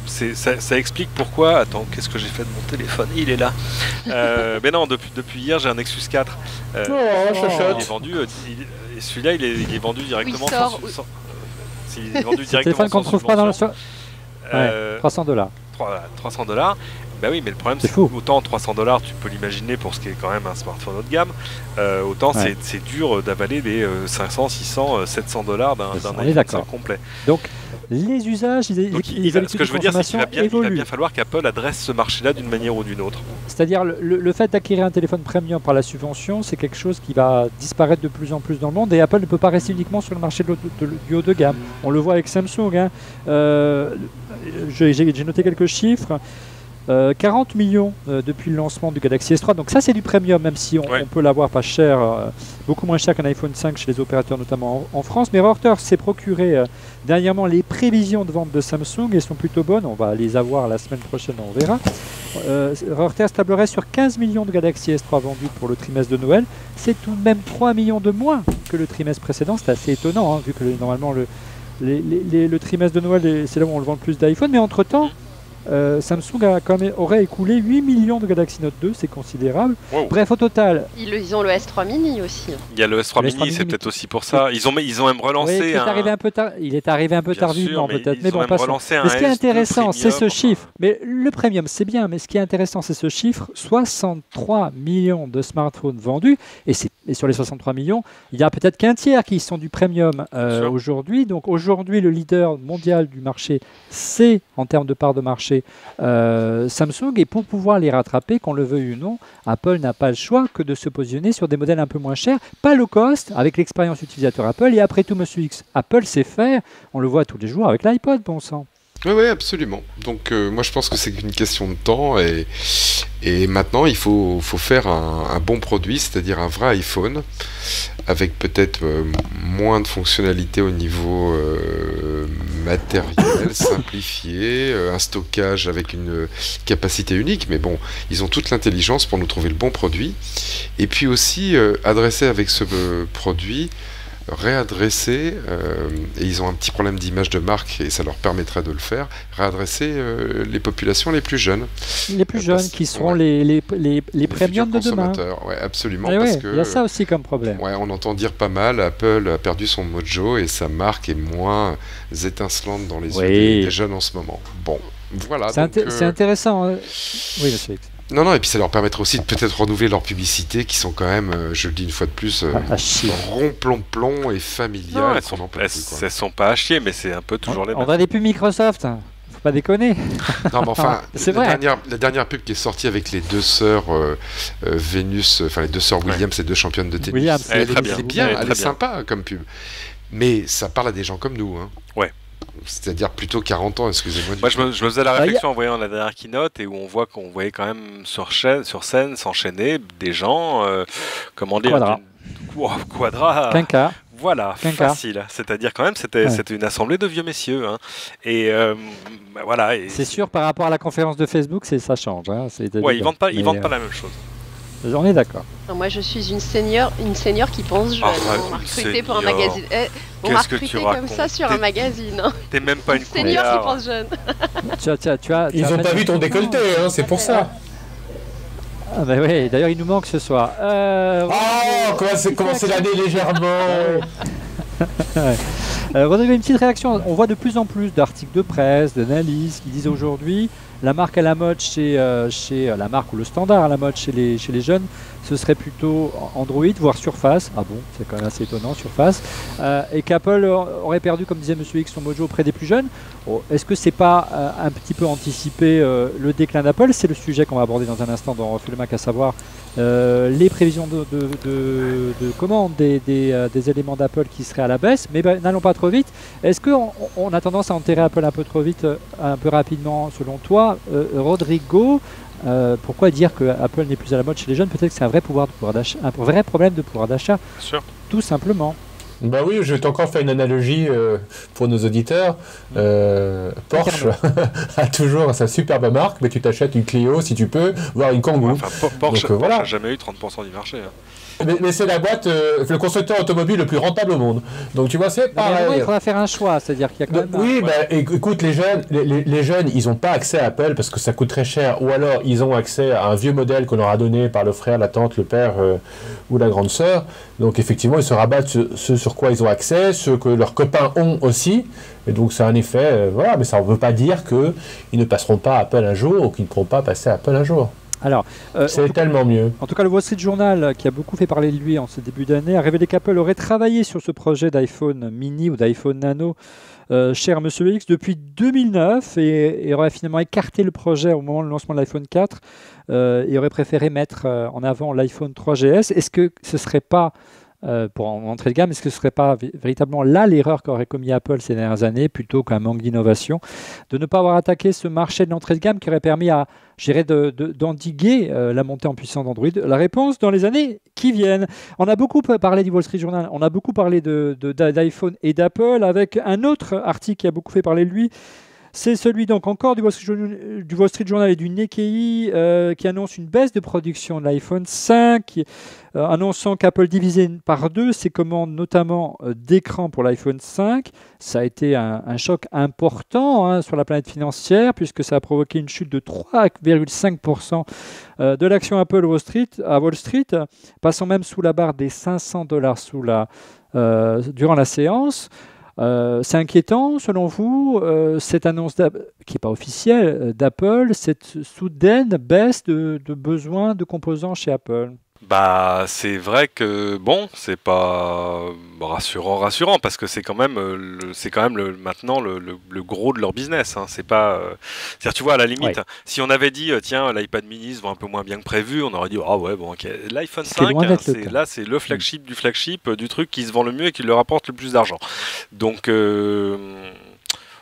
ça explique pourquoi. Attends, qu'est-ce que j'ai fait de mon téléphone? Il est là. Mais non, depuis hier, j'ai un Nexus 4. Il est vendu. Et celui-là, il est vendu directement. Il est vendu C'est le téléphone qu'on ne trouve pas dans le store. $300. 300$. Bah oui, mais le problème, C'est c'est fou. autant $300, tu peux l'imaginer pour ce qui est quand même un smartphone haut de gamme, autant c'est dur d'avaler les 500, 600, $700 d'un On est iPhone d'accord. complet. Donc, les usages, les Ce que je veux dire, c'est qu'il va évoluent. bien falloir qu'Apple adresse ce marché-là d'une manière ou d'une autre. C'est-à-dire le fait d'acquérir un téléphone premium par la subvention, c'est quelque chose qui va disparaître de plus en plus dans le monde et Apple ne peut pas rester uniquement sur le marché du haut de gamme. On le voit avec Samsung. Hein. J'ai noté quelques chiffres. 40 millions depuis le lancement du Galaxy S3, donc ça c'est du premium, même si on peut l'avoir pas cher, beaucoup moins cher qu'un iPhone 5 chez les opérateurs, notamment en France. Mais Reuters s'est procuré dernièrement les prévisions de vente de Samsung et sont plutôt bonnes, on va les avoir la semaine prochaine, on verra. Reuters tablerait sur 15 millions de Galaxy S3 vendus pour le trimestre de Noël, c'est tout de même 3 millions de moins que le trimestre précédent, c'est assez étonnant, hein, vu que normalement le trimestre de Noël c'est là où on le vend le plus d'iPhone, mais entre-temps, Samsung aurait écoulé 8 millions de Galaxy Note 2, c'est considérable. Wow. Bref, au total. Ils ont le S3 mini aussi. Il y a le S3 Le mini, S3 c'est mini, peut-être aussi pour ça. Ils ont même relancé il est arrivé un peu tardivement peut-être. Mais bon, passons. Mais ce qui est intéressant, c'est ce chiffre. Mais le premium, c'est bien, mais ce qui est intéressant, c'est ce chiffre. 63 millions de smartphones vendus. Et sur les 63 millions, il y a peut-être qu'un tiers qui sont du premium aujourd'hui. Donc aujourd'hui, le leader mondial du marché, c'est en termes de part de marché Samsung. Et pour pouvoir les rattraper, qu'on le veuille ou non, Apple n'a pas le choix que de se positionner sur des modèles un peu moins chers, pas low cost, avec l'expérience utilisateur Apple. Et après tout, Monsieur X, Apple sait faire. On le voit tous les jours avec l'iPod, bon sang. Oui, absolument. Donc moi je pense que c'est une question de temps et maintenant il faut faire un bon produit, c'est-à-dire un vrai iPhone avec peut-être moins de fonctionnalités au niveau matériel, simplifié, un stockage avec une capacité unique, mais bon, ils ont toute l'intelligence pour nous trouver le bon produit et puis aussi adresser avec ce produit réadresser, et ils ont un petit problème d'image de marque et ça leur permettrait de le faire, réadresser les populations les plus jeunes. Les plus jeunes qui seront les premiums de demain. Oui, absolument. Parce que, il y a ça aussi comme problème. Ouais, on entend dire pas mal, Apple a perdu son mojo et sa marque est moins étincelante dans les yeux des jeunes en ce moment. Bon, voilà. C'est intéressant. Hein. Oui, monsieur X. Non, et puis ça leur permettra aussi de peut-être renouveler leurs publicités qui sont quand même, je le dis une fois de plus, rond-plomb et familiales. Elles sont pas à chier, mais c'est un peu toujours les mêmes. On a des pubs Microsoft, faut pas déconner. Non, mais enfin, c'est vrai. La dernière pub qui est sortie avec les deux sœurs Vénus, enfin les deux sœurs Williams, ces deux championnes de tennis. Williams, elle est très bien. Elle est sympa comme pub. Mais ça parle à des gens comme nous. Hein. Ouais. C'est-à-dire plutôt 40 ans, excusez-moi. Moi, je me faisais la réflexion en voyant la dernière keynote et où qu'on voyait quand même sur scène s'enchaîner des gens, comment dire, Quadra. Quinca. Voilà, facile. C'est-à-dire quand même, c'était une assemblée de vieux messieurs. Hein. Et voilà. C'est sûr, par rapport à la conférence de Facebook, ça change. Hein. Ils vendent pas la même chose. On est d'accord. Moi, je suis une senior qui pense jeune. On m'a recruté pour un magazine. On m'a recruté comme ça sur un magazine. Hein. T'es même pas une senior qui pense jeune. Ils n'ont pas vu ton décolleté, hein, c'est pour ça. Ah bah oui, d'ailleurs il nous manque ce soir. Commencer l'année légèrement. Rodrigo, une petite réaction. On voit de plus en plus d'articles de presse, d'analyses qui disent aujourd'hui la marque à la mode chez la marque ou le standard à la mode chez les jeunes, ce serait plutôt Android, voire Surface. Ah bon, c'est quand même assez étonnant, Surface. Et qu'Apple aurait perdu, comme disait Monsieur X, son mojo auprès des plus jeunes. Est-ce que c'est pas un petit peu anticiper le déclin d'Apple? C'est le sujet qu'on va aborder dans un instant dans Refait le Mac, à savoir les prévisions de commande des éléments d'Apple qui seraient à la baisse. Mais n'allons pas trop vite. Est-ce qu'on a tendance à enterrer Apple un peu trop vite, un peu rapidement, selon toi, Rodrigo? Pourquoi dire que Apple n'est plus à la mode chez les jeunes? Peut-être que c'est un vrai problème de pouvoir d'achat, tout simplement. Bah oui, je vais encore faire une analogie pour nos auditeurs. Porsche a toujours sa superbe marque, mais tu t'achètes une Clio si tu peux, voire une Kangoo. Enfin, Porsche Donc, voilà. n'a jamais eu 30% du marché. Hein. Mais c'est la boîte, le constructeur automobile le plus rentable au monde. Donc tu vois, c'est pareil. Il faudra faire un choix, c'est-à-dire qu'il y a quand même... Oui, écoute, les jeunes, ils n'ont pas accès à Apple parce que ça coûte très cher, ou alors ils ont accès à un vieux modèle qu'on leur a donné par le frère, la tante, le père ou la grande sœur. Donc effectivement, ils se rabattent sur ce sur quoi ils ont accès, ce que leurs copains ont aussi. Et donc c'est un effet, voilà, mais ça ne veut pas dire qu'ils ne passeront pas à Apple un jour ou qu'ils ne pourront pas passer à Apple un jour. Alors, c'est tellement mieux. En tout cas, le Wall Street Journal, qui a beaucoup fait parler de lui en ce début d'année, a révélé qu'Apple aurait travaillé sur ce projet d'iPhone mini ou d'iPhone nano cher à Monsieur X depuis 2009 et aurait finalement écarté le projet au moment du lancement de l'iPhone 4 et aurait préféré mettre en avant l'iPhone 3GS. Est-ce que ce ne serait pas, pour entrer de gamme, est-ce que ce ne serait pas véritablement là l'erreur qu'aurait commis Apple ces dernières années, plutôt qu'un manque d'innovation, de ne pas avoir attaqué ce marché de l'entrée de gamme qui aurait permis à, d'endiguer la montée en puissance d'Android? La réponse dans les années qui viennent. On a beaucoup parlé du Wall Street Journal, on a beaucoup parlé d'iPhone et d'Apple, avec un autre article qui a beaucoup fait parler de lui. C'est celui donc encore du Wall Street Journal et du Nikkei qui annonce une baisse de production de l'iPhone 5, annonçant qu'Apple divisait par 2 ses commandes, notamment d'écran pour l'iPhone 5. Ça a été un choc important sur la planète financière, puisque ça a provoqué une chute de 3,5% de l'action Apple à Wall Street, passant même sous la barre des $500 durant la séance. C'est inquiétant, selon vous, cette annonce qui n'est pas officielle d'Apple, cette soudaine baisse de besoins de composants chez Apple? Bah, c'est vrai que bon, c'est pas rassurant parce que c'est quand même maintenant le gros de leur business. Hein. C'est pas, c'est-à-dire, tu vois, à la limite, si on avait dit tiens, l'iPad mini se vend un peu moins bien que prévu, on aurait dit ah ouais bon, ok. L'iPhone 5, c'est le flagship du flagship du truc qui se vend le mieux et qui leur rapporte le plus d'argent.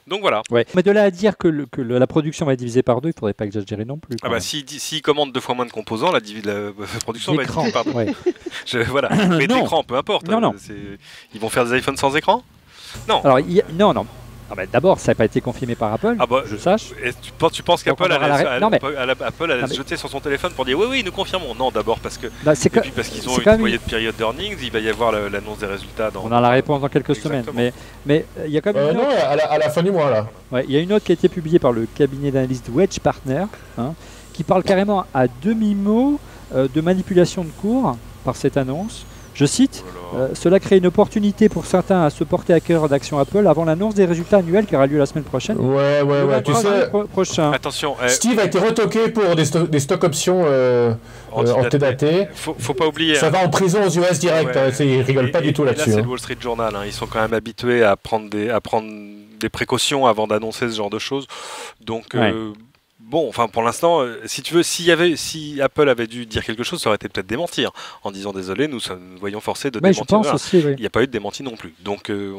Donc voilà. Ouais. Mais de là à dire que la production va être divisée par 2, il ne faudrait pas exagérer non plus. Ah bah s'ils commandent 2 fois moins de composants, la production va être divisée par 2. Ouais. Voilà. Mais d'écran, peu importe. Non. Ils vont faire des iPhones sans écran? Non. Alors non. Ah bah, d'abord, ça n'a pas été confirmé par Apple, je sache. Et tu penses qu'Apple allait se jeter sur son téléphone pour dire oui, nous confirmons? Non, d'abord parce que et puis parce qu'ils ont une période d'earnings, il va y avoir l'annonce des résultats dans... On a la réponse dans quelques semaines, mais il y a quand même une note... Non, à la fin du mois, là. Ouais, il y a une note qui a été publiée par le cabinet d'analyse Wedge Partner, qui parle carrément à demi-mot de manipulation de cours par cette annonce. Je cite, cela crée une opportunité pour certains à se porter à cœur d'action Apple avant l'annonce des résultats annuels qui aura lieu la semaine prochaine. Ouais, tu sais, prochain. Attention, Steve a été retoqué pour des stock options antédatées. Faut pas oublier. Ça va en prison aux US direct, ils rigolent pas du tout là-dessus. Là, c'est le Wall Street Journal, ils sont quand même habitués à prendre des précautions avant d'annoncer ce genre de choses. Donc... Bon, enfin pour l'instant, si tu veux, si Apple avait dû dire quelque chose, ça aurait été peut-être démentir en disant désolé, nous voyons forcés de démentir. Je pense aussi, oui. Il n'y a pas eu de démenti non plus. Donc ils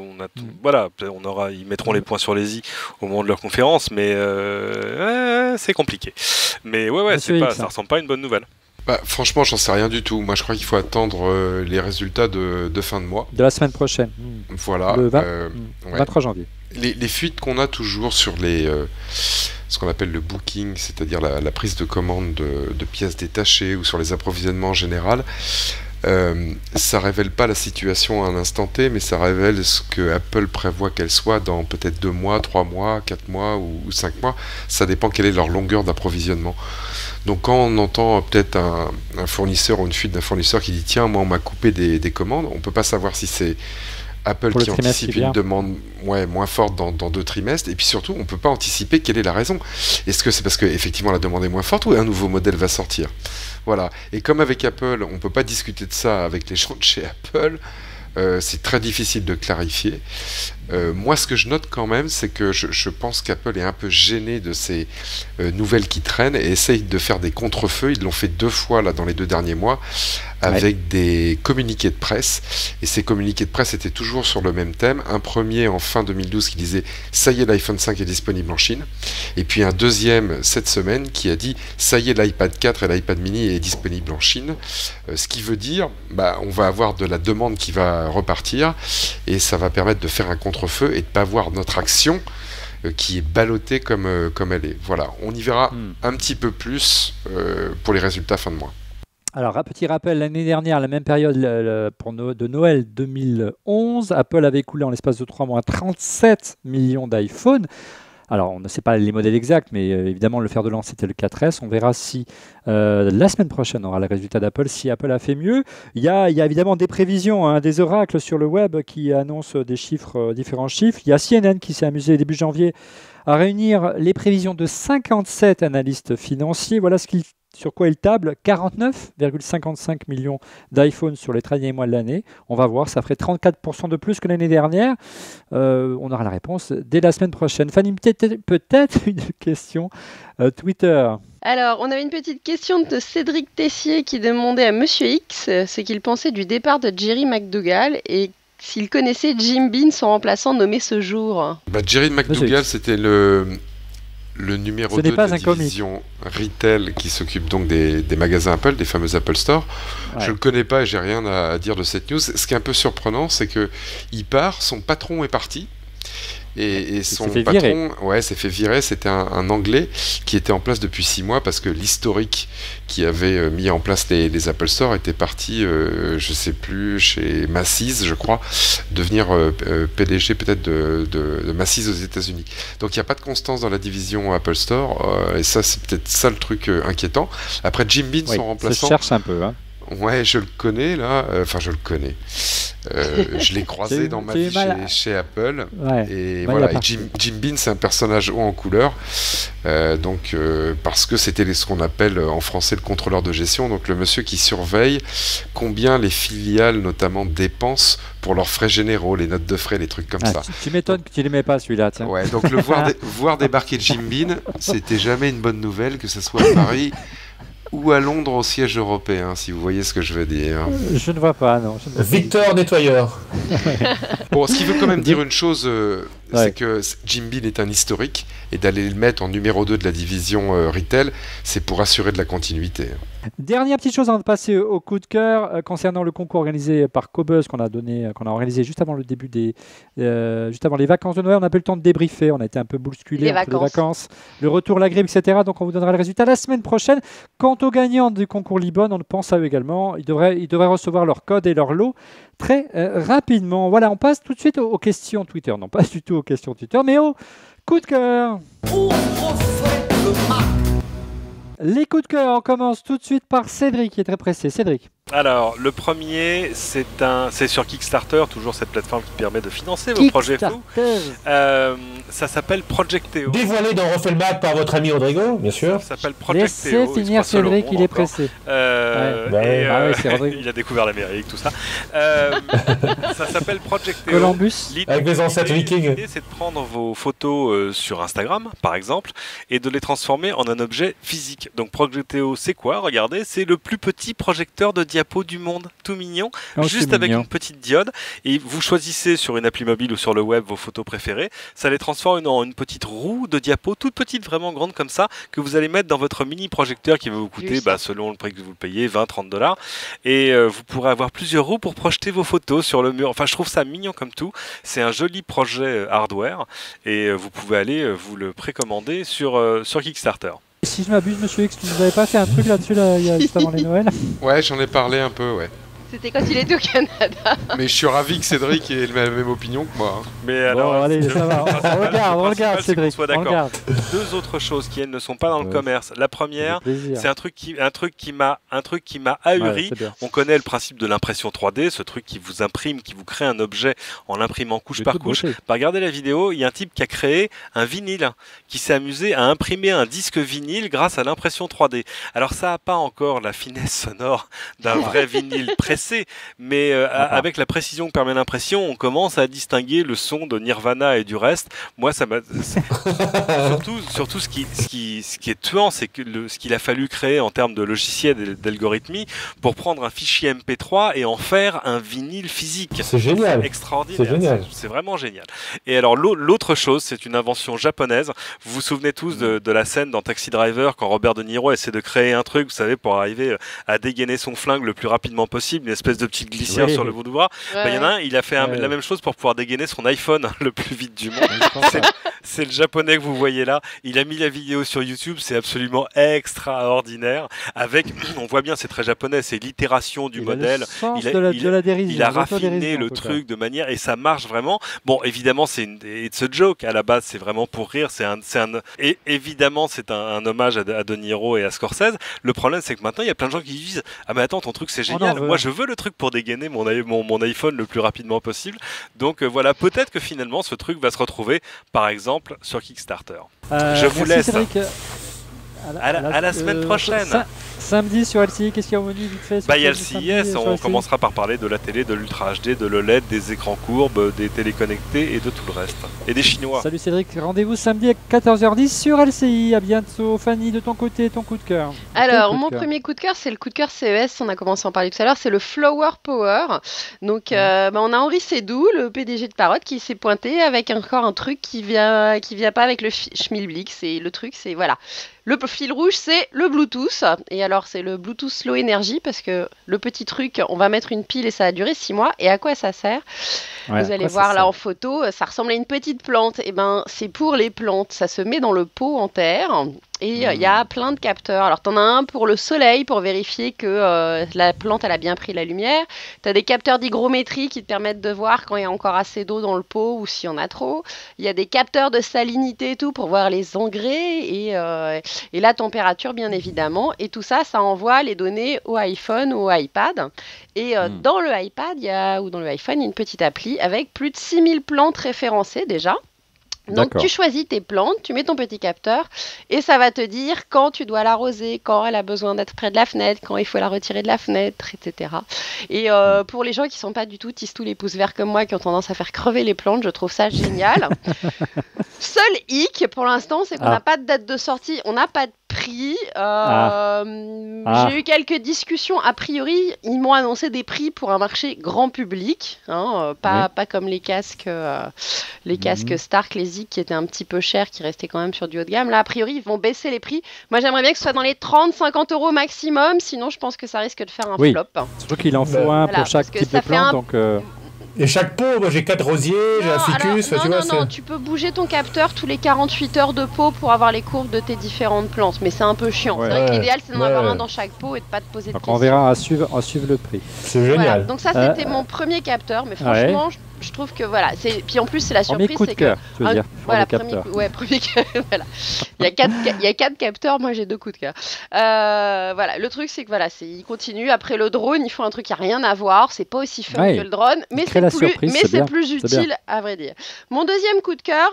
mettront les points sur les i au moment de leur conférence, mais c'est compliqué. Mais ça ressemble pas à une bonne nouvelle. Bah, franchement, j'en sais rien du tout. Moi, je crois qu'il faut attendre les résultats de fin de mois. De la semaine prochaine. Voilà. Le 23 janvier. Les fuites qu'on a toujours sur ce qu'on appelle le booking, c'est-à-dire la prise de commande de pièces détachées ou sur les approvisionnements en général, ça révèle pas la situation à un instant T, mais ça révèle ce que Apple prévoit qu'elle soit dans peut-être 2 mois, 3 mois, 4 mois ou 5 mois. Ça dépend quelle est leur longueur d'approvisionnement. Donc quand on entend peut-être un fournisseur ou une fuite d'un fournisseur qui dit « Tiens, moi on m'a coupé des commandes », on peut pas savoir si c'est Apple qui anticipe une demande moins forte dans 2 trimestres, et puis surtout on ne peut pas anticiper quelle est la raison. Est-ce que c'est parce que effectivement la demande est moins forte ou un nouveau modèle va sortir? Voilà. Et comme avec Apple, on ne peut pas discuter de ça avec les gens de chez Apple, c'est très difficile de clarifier. Moi, ce que je note quand même, c'est que je pense qu'Apple est un peu gêné de ces nouvelles qui traînent et essaye de faire des contre-feux. Ils l'ont fait 2 fois là, dans les 2 derniers mois avec des communiqués de presse. Et ces communiqués de presse étaient toujours sur le même thème. Un premier en fin 2012 qui disait « Ça y est, l'iPhone 5 est disponible en Chine ». Et puis un deuxième cette semaine qui a dit « Ça y est, l'iPad 4 et l'iPad mini est disponible en Chine ». Ce qui veut dire on va avoir de la demande qui va repartir et ça va permettre de faire un contre-feu et de ne pas voir notre action qui est ballottée comme elle est. Voilà, on y verra un petit peu plus pour les résultats fin de mois. Alors, un petit rappel, l'année dernière, à la même période de Noël 2011, Apple avait écoulé en l'espace de 3 mois 37 millions d'iPhone. Alors, on ne sait pas les modèles exacts, mais évidemment, le fer de lance, c'était le 4S. On verra si la semaine prochaine, on aura le résultat d'Apple, si Apple a fait mieux. Il y a évidemment des prévisions, des oracles sur le web qui annoncent des chiffres, différents chiffres. Il y a CNN qui s'est amusé début janvier à réunir les prévisions de 57 analystes financiers. Voilà sur quoi il table, 49,55 millions d'iPhone sur les 13 derniers mois de l'année. On va voir, ça ferait 34% de plus que l'année dernière. On aura la réponse dès la semaine prochaine. Fanny, peut-être une question Twitter. Alors, on avait une petite question de Cédric Tessier qui demandait à Monsieur X ce qu'il pensait du départ de Jerry McDougall et s'il connaissait Jim Beam, son remplaçant nommé ce jour. Jerry McDougall, c'était le numéro 2 de la division retail qui s'occupe donc des magasins Apple, des fameux Apple Store. Je le connais pas et j'ai rien à dire de cette news. Ce qui est un peu surprenant, c'est que il part, son patron est parti. Et son patron s'est fait virer. C'était un Anglais qui était en place depuis 6 mois parce que l'historique qui avait mis en place les Apple Store était parti, je sais plus, chez Macy's, je crois, devenir PDG peut-être de Macy's aux États-Unis. Donc il n'y a pas de constance dans la division Apple Store et ça c'est peut-être ça le truc inquiétant. Après Jim Beam, son remplaçant. Ça cherche un peu, hein. Ouais, je le connais là. Enfin, je le connais. Je l'ai croisé dans ma vie chez Apple. Ouais. Et voilà. Et Jim Beam, c'est un personnage haut en couleur. Parce que c'était ce qu'on appelle en français le contrôleur de gestion. Donc le monsieur qui surveille combien les filiales, notamment, dépensent pour leurs frais généraux, les notes de frais, les trucs comme ça. Tu m'étonnes que tu l'aimais pas celui-là. Tiens. Ouais. Donc voir débarquer Jim Beam, c'était jamais une bonne nouvelle, que ce soit à Paris ou à Londres au siège européen, si vous voyez ce que je veux dire. Je ne vois pas, non. Victor Nettoyeur. Bon, ce qui veut quand même dire une chose, c'est que Jim Beam est un historique, et d'aller le mettre en numéro 2 de la division retail, c'est pour assurer de la continuité. Dernière petite chose avant de passer au coup de cœur concernant le concours organisé par Cobuzz qu'on a organisé juste avant le début juste avant les vacances de Noël. On a pas eu le temps de débriefer, on a été un peu bousculé entre les vacances, le retour, la grippe, etc. Donc on vous donnera le résultat la semaine prochaine. Quant aux gagnants du concours Libon, on pense à eux également. Ils devraient recevoir leur code et leur lot très rapidement. Voilà, on passe tout de suite aux questions Twitter. Non, pas du tout aux questions Twitter, mais au coup de cœur. Les coups de cœur, on commence tout de suite par Cédric qui est très pressé. Cédric. Alors, le premier, c'est sur Kickstarter, toujours cette plateforme qui permet de financer vos projets fous. Ça s'appelle Projecteo. Dévoilé dans Refait le Mac par votre ami Rodrigo, bien sûr. Ça s'appelle Projecteo. Laissez finir Cédric, il est pressé. Il a découvert l'Amérique, tout ça. Ça s'appelle Projecteo. Columbus. Avec les ancêtres vikings. L'idée, c'est de prendre vos photos sur Instagram, par exemple, et de les transformer en un objet physique. Donc Projecteo, c'est quoi? Regardez, c'est le plus petit projecteur de diapo du monde, tout mignon, juste avec une petite diode, et vous choisissez sur une appli mobile ou sur le web vos photos préférées, ça les transforme en une petite roue de diapo, toute petite, vraiment grande comme ça, que vous allez mettre dans votre mini projecteur qui va vous coûter, selon le prix que vous payez, 20-30 $, et vous pourrez avoir plusieurs roues pour projeter vos photos sur le mur. Enfin, je trouve ça mignon comme tout, c'est un joli projet hardware, et vous pouvez aller vous le précommander sur Kickstarter. Si je m'abuse, Monsieur X, tu nous avais pas fait un truc là-dessus juste avant les Noëls? Ouais, j'en ai parlé un peu, ouais. C'était quand il était au Canada. Mais je suis ravi que Cédric ait la même opinion que moi. Mais alors, allez, ça va. On regarde, Cédric. Soit d'accord. Deux autres choses qui elles ne sont pas dans le commerce. La première, c'est un truc qui m'a ahuri. On connaît le principe de l'impression 3D, ce truc qui vous imprime, qui vous crée un objet en l'imprimant couche par couche. Regardez la vidéo, il y a un type qui a créé un vinyle, qui s'est amusé à imprimer un disque vinyle grâce à l'impression 3D. Alors ça n'a pas encore la finesse sonore d'un vrai vinyle pressé assez, mais avec la précision que permet l'impression, on commence à distinguer le son de Nirvana et du reste. Moi, ça m'a surtout ce qui est tuant, c'est que ce qu'il a fallu créer en termes de logiciel et d'algorithmie pour prendre un fichier MP3 et en faire un vinyle physique. C'est génial. C'est extraordinaire. C'est vraiment génial. Et alors l'autre chose, c'est une invention japonaise. Vous vous souvenez tous de la scène dans Taxi Driver quand Robert De Niro essaie de créer un truc, vous savez, pour arriver à dégainer son flingue le plus rapidement possible, une espèce de petite glissière sur le bout du bras. Il y en a un, il a fait la même chose pour pouvoir dégainer son iPhone le plus vite du monde. C'est le japonais que vous voyez là. Il a mis la vidéo sur YouTube, c'est absolument extraordinaire. Avec, on voit bien, c'est très japonais, c'est l'itération du modèle. Il a raffiné le truc de manière, et ça marche vraiment. Bon, évidemment, it's a joke à la base, c'est vraiment pour rire. Et évidemment, c'est un hommage à De Niro et à Scorsese. Le problème, c'est que maintenant, il y a plein de gens qui disent ah mais attends, ton truc c'est génial. Moi, je veux le truc pour dégainer mon iPhone le plus rapidement possible. Donc voilà, peut-être que finalement, ce truc va se retrouver, par exemple, sur Kickstarter. Je vous laisse. Cédric, à la semaine prochaine. Samedi sur LCI, qu'est-ce qu'il y a au menu vite fait? Il y a le CIS, on commencera par parler de la télé, de l'Ultra HD, de l'OLED, des écrans courbes, des téléconnectés et de tout le reste. Et des Chinois. Salut Cédric, rendez-vous samedi à 14h10 sur LCI. À bientôt. Fanny, de ton côté, ton coup de cœur. Alors, mon premier coup de cœur, c'est le coup de cœur CES, on a commencé à en parler tout à l'heure, c'est le Flower Power. Donc, on a Henri Sédou, le PDG de Parrot, qui s'est pointé avec encore un truc qui vient pas avec le schmilblick. Le truc, c'est voilà. Le fil rouge, c'est le Bluetooth. Et alors, c'est le Bluetooth Low Energy parce que le petit truc, on va mettre une pile et ça va durer 6 mois. Et à quoi ça sert? Vous allez voir là en photo, ça ressemble à une petite plante. Et ben, c'est pour les plantes. Ça se met dans le pot en terre. Et il y a plein de capteurs. Alors, tu en as un pour le soleil, pour vérifier que la plante, elle a bien pris la lumière. Tu as des capteurs d'hygrométrie qui te permettent de voir quand il y a encore assez d'eau dans le pot ou s'il y en a trop. Il y a des capteurs de salinité et tout pour voir les engrais et la température, bien évidemment. Et tout ça, ça envoie les données au iPhone ou au iPad. Et dans le iPad ou dans le iPhone, il y a une petite appli avec plus de 6000 plantes référencées déjà. Donc tu choisis tes plantes, tu mets ton petit capteur et ça va te dire quand tu dois l'arroser, quand elle a besoin d'être près de la fenêtre, quand il faut la retirer de la fenêtre, etc. Et pour les gens qui sont pas du tout tisse tous les pouces verts comme moi, qui ont tendance à faire crever les plantes, je trouve ça génial. Seul hic pour l'instant, c'est qu'on n'a pas de date de sortie, on n'a pas de prix. J'ai eu quelques discussions. A priori, ils m'ont annoncé des prix pour un marché grand public, pas comme les casques Stark, les Zig qui étaient un petit peu chers, qui restaient quand même sur du haut de gamme. Là, a priori, ils vont baisser les prix. Moi, j'aimerais bien que ce soit dans les 30-50 € maximum, sinon je pense que ça risque de faire un flop. Surtout qu'il en faut un pour chaque type de plante, donc... Et chaque pot, moi j'ai 4 rosiers, j'ai un ficus, non, tu peux bouger ton capteur tous les 48 heures de pot pour avoir les courbes de tes différentes plantes, mais c'est un peu chiant. C'est vrai que l'idéal c'est d'en avoir un dans chaque pot et de pas te poser de questions. On verra à suivre le prix. C'est génial. Voilà. Donc ça c'était mon premier capteur, mais franchement je trouve que voilà, puis en plus c'est la surprise, c'est que premier voilà, il y a 4 capteurs, moi j'ai 2 coups de cœur. Voilà, le truc c'est que voilà, il continue après le drone, il faut un truc qui a rien à voir, c'est pas aussi fun que le drone, mais c'est plus utile à vrai dire. Mon deuxième coup de cœur,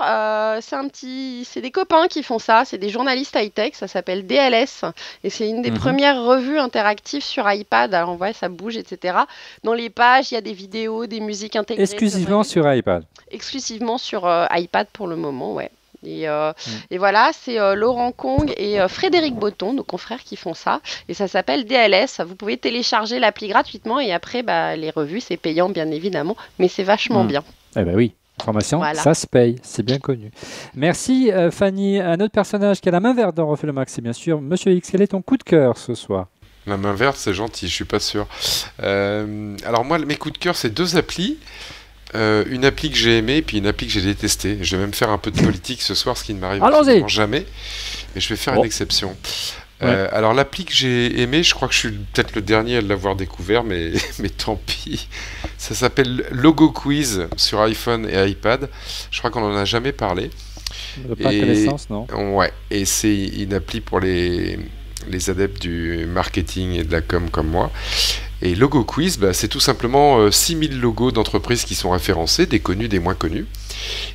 c'est des copains qui font ça, c'est des journalistes high-tech, ça s'appelle DLS et c'est une des premières revues interactives sur iPad. Alors on voit ça bouge, etc. Dans les pages, il y a des vidéos, des musiques intégrées. Exclusivement sur iPad. Exclusivement sur iPad pour le moment, ouais. Et voilà, c'est Laurent Kong et Frédéric Botton, nos confrères, qui font ça. Et ça s'appelle DLS. Vous pouvez télécharger l'appli gratuitement et après, les revues, c'est payant, bien évidemment. Mais c'est vachement bien. Eh ben oui. Information, ça se paye, c'est bien connu. Merci Fanny. Un autre personnage qui a la main verte dans Refait le Max, c'est bien sûr Monsieur X. Quel est ton coup de cœur ce soir? La main verte, c'est gentil, je suis pas sûr. Alors moi, mes coups de cœur, c'est 2 applis. Une appli que j'ai aimée, puis une appli que j'ai détestée. Je vais même faire un peu de politique ce soir, ce qui ne m'arrive jamais. Mais je vais faire une exception. Alors l'appli que j'ai aimée, je crois que je suis peut-être le dernier à l'avoir découvert, mais tant pis. Ça s'appelle Logo Quiz sur iPhone et iPad. Je crois qu'on n'en a jamais parlé. Pas connaissance, non? Ouais, et c'est une appli pour les adeptes du marketing et de la com comme moi. Et Logo Quiz, c'est tout simplement 6000 logos d'entreprises qui sont référencés, des connus, des moins connus.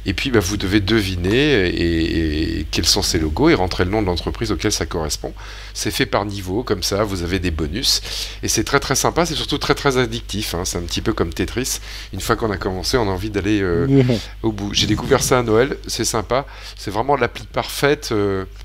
Et puis vous devez deviner et quels sont ces logos et rentrer le nom de l'entreprise auquel ça correspond. C'est fait par niveau, comme ça vous avez des bonus. Et c'est très très sympa, c'est surtout très très addictif. C'est un petit peu comme Tetris. Une fois qu'on a commencé, on a envie d'aller au bout. J'ai découvert ça à Noël, c'est sympa. C'est vraiment l'appli parfaite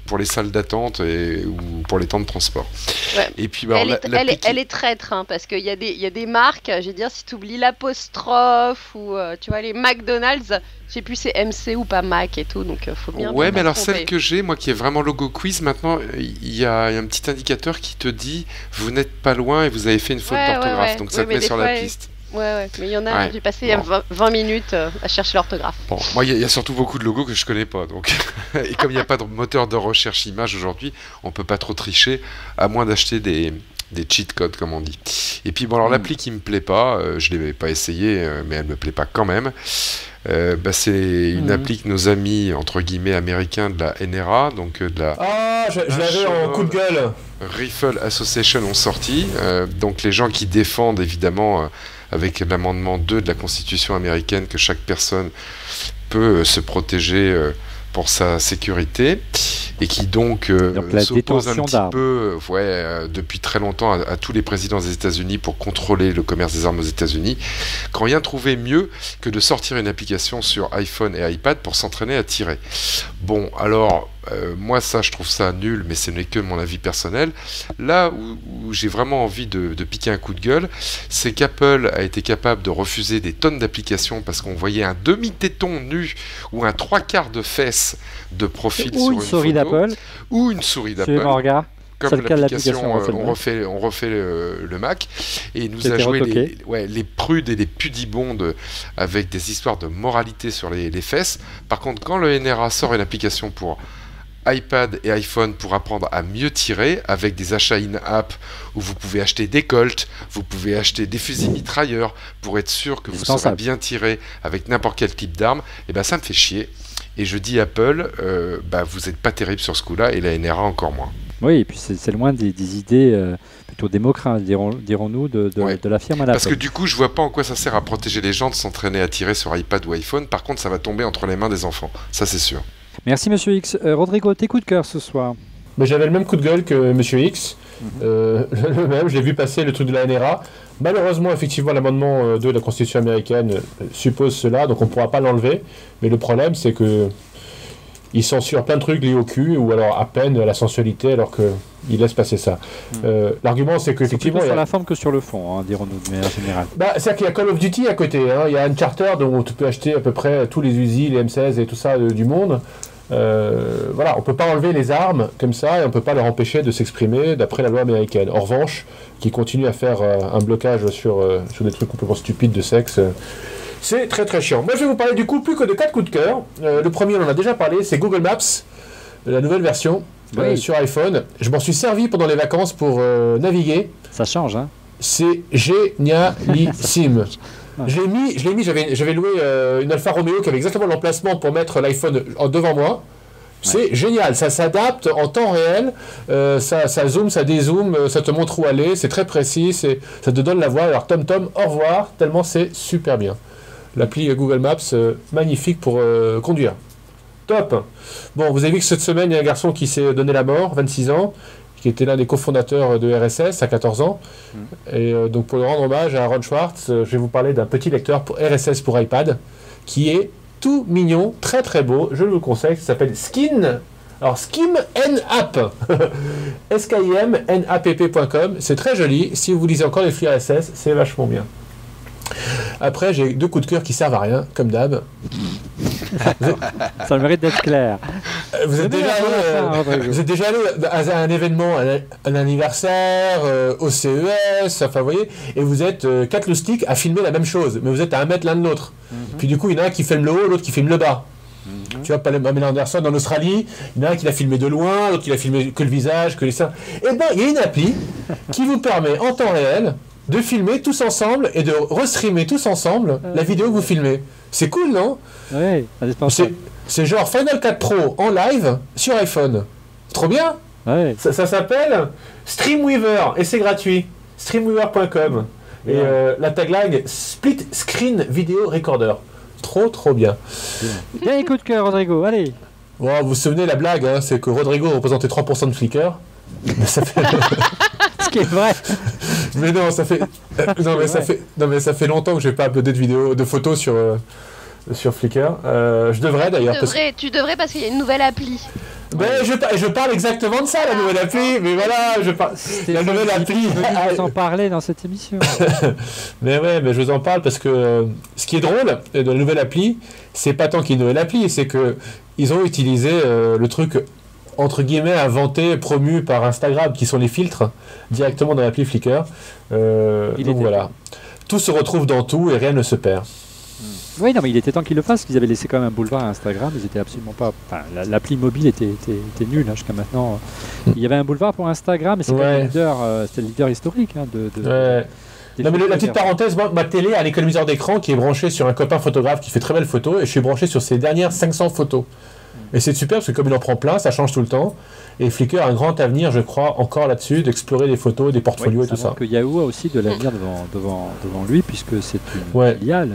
pour les salles d'attente ou pour les temps de transport. Ouais. Et puis, elle est traître, parce qu'il y a des marques, je veux dire, si tu oublies l'apostrophe ou tu vois les McDonald's, je sais plus c'est MC ou pas Mac et tout, donc faut bien. Ouais, mais alors celle que j'ai, moi qui est vraiment Logo Quiz, maintenant il y a un petit indicateur qui te dit vous n'êtes pas loin et vous avez fait une faute d'orthographe, donc ça te met sur la piste. Ouais, mais il y en a, j'ai passé 20 minutes à chercher l'orthographe. Bon, moi il y a surtout beaucoup de logos que je connais pas, donc et comme il n'y a pas de moteur de recherche image aujourd'hui, on peut pas trop tricher, à moins d'acheter des cheat codes comme on dit. Et puis l'appli qui me plaît pas, je l'ai pas essayé, mais elle me plaît pas quand même. C'est une appli que nos amis entre guillemets américains de la NRA, donc de la je l'avais en coup de gueule. Rifle Association ont sorti, donc les gens qui défendent évidemment avec l'amendement 2 de la Constitution américaine que chaque personne peut se protéger pour sa sécurité et qui donc s'oppose un petit peu depuis très longtemps à tous les présidents des États-Unis pour contrôler le commerce des armes aux États-Unis, qui n'ont rien trouvé mieux que de sortir une application sur iPhone et iPad pour s'entraîner à tirer. Bon, alors moi ça je trouve ça nul, mais ce n'est que mon avis personnel. Là où j'ai vraiment envie de piquer un coup de gueule, c'est qu'Apple a été capable de refuser des tonnes d'applications parce qu'on voyait un demi-téton nu ou un 3/4 de fesse de profil sur une photo d'Apple. Ou une souris d'Apple. Comme l'application, on refait le Mac, et il nous a joué les prudes et les pudibondes avec des histoires de moralité sur les fesses. Par contre, quand le NRA sort une application pour iPad et iPhone pour apprendre à mieux tirer avec des achats in-app où vous pouvez acheter des Colt, vous pouvez acheter des fusils mitrailleurs pour être sûr que vous saurez bien tirer avec n'importe quel type d'arme, et ça me fait chier. Et je dis Apple, vous n'êtes pas terrible sur ce coup-là, et la NRA encore moins. Oui, et puis c'est loin des idées plutôt démocrates, dirons-nous, de la firme à la Parce que du coup, je vois pas en quoi ça sert à protéger les gens de s'entraîner à tirer sur iPad ou iPhone. Par contre, ça va tomber entre les mains des enfants. Ça, c'est sûr. Merci, Monsieur X. Rodrigo, tes coups de cœur ce soir? J'avais le même coup de gueule que Monsieur X. Le même, je l'ai vu passer le truc de la NRA. Malheureusement, effectivement, l'amendement 2 de la Constitution américaine suppose cela, donc on ne pourra pas l'enlever. Mais le problème, c'est que il censure plein de trucs liés au cul, ou alors à peine à la sensualité, alors qu'il laisse passer ça. L'argument, c'est qu'effectivement... C'est plus sur la forme que sur le fond, dirons-nous, de manière générale. C'est-à-dire qu'il y a Call of Duty à côté. Il y a Uncharted, dont tu peux acheter à peu près tous les Uzi, les M16 et tout ça du monde. On ne peut pas enlever les armes comme ça, et on ne peut pas leur empêcher de s'exprimer d'après la loi américaine. En revanche, qui continue à faire un blocage sur des trucs complètement stupides de sexe... c'est très très chiant. Moi je vais vous parler du coup plus que de 4 coups de cœur. Le premier, on en a déjà parlé, c'est Google Maps, la nouvelle version sur iPhone. Je m'en suis servi pendant les vacances pour naviguer. Ça change, hein. C'est génialissime. Je l'ai mis, j'avais loué une Alfa Romeo qui avait exactement l'emplacement pour mettre l'iPhone devant moi. C'est génial, ça s'adapte en temps réel, ça zoome, ça dézoome, ça te montre où aller, c'est très précis, ça te donne la voie. Alors TomTom, au revoir, tellement c'est super bien. L'appli Google Maps, magnifique pour conduire. Top. Bon, vous avez vu que cette semaine, il y a un garçon qui s'est donné la mort, 26 ans, qui était l'un des cofondateurs de RSS à 14 ans. Et donc pour le rendre hommage à Ron Schwartz, je vais vous parler d'un petit lecteur pour RSS pour iPad, qui est tout mignon, très très beau, je vous le conseille, ça s'appelle Skin. Alors Skim N-App, SKIMNAPP.com, c'est très joli. Si vous lisez encore les flux RSS, c'est vachement bien. Après, j'ai 2 coups de cœur qui servent à rien, comme d'hab. Ça mérite d'être clair. Vous êtes déjà allé à un événement, un anniversaire, au CES, enfin vous voyez, et vous êtes 4 loustiques à filmer la même chose, mais vous êtes à 1 mètre l'un de l'autre. Puis du coup, il y en a un qui filme le haut, l'autre qui filme le bas. Tu vois, Pamela Anderson en Australie, il y en a un qui l'a filmé de loin, l'autre qui l'a filmé que le visage, que les seins. Et bien, il y a une appli qui vous permet en temps réel de filmer tous ensemble et de restreamer tous ensemble la vidéo que vous filmez. C'est cool, non? Oui, c'est genre Final Cut Pro en live sur iPhone. Trop bien. Ouais. Ça s'appelle Streamweaver et c'est gratuit. streamviewer.com. Et la tagline Split Screen Video Recorder. Trop bien. Bien, coup de cœur, Rodrigo, allez. Bon, vous vous souvenez la blague, hein, c'est que Rodrigo représentait 3% de Flickr. Mais ça fait... Ce qui est vrai. Mais non, ça fait... non, mais ça fait longtemps que j'ai pas uploadé de photos sur Flickr. Je devrais d'ailleurs. Tu devrais parce qu'il y a une nouvelle appli. Ben, je parle exactement de ça, la nouvelle appli. Mais voilà, la nouvelle appli. Je vous en parler dans cette émission. Mais ouais, mais je vous en parle parce que ce qui est drôle de la nouvelle appli, c'est pas tant qu'il y a une nouvelle appli, c'est que ils ont utilisé le truc entre guillemets inventé, promu par Instagram, qui sont les filtres directement dans l'appli Flickr. Donc voilà, tout se retrouve dans tout et rien ne se perd. Oui, non, mais il était temps qu'ils le fassent, qu'ils avaient laissé quand même un boulevard à Instagram. Ils étaient absolument pas. Enfin, l'appli mobile était nulle hein, jusqu'à maintenant. Il y avait un boulevard pour Instagram, et c'est quand même c'était le leader historique hein, non, mais la petite parenthèse, moi, ma télé a un économiseur d'écran qui est branché sur un copain photographe qui fait très belles photos, et je suis branché sur ses dernières 500 photos. Et c'est super parce que comme il en prend plein, ça change tout le temps. Et Flickr a un grand avenir, je crois, encore là-dessus, d'explorer des photos, des portfolios et tout ça. Que Yahoo a aussi de l'avenir devant lui, puisque c'est une filiale.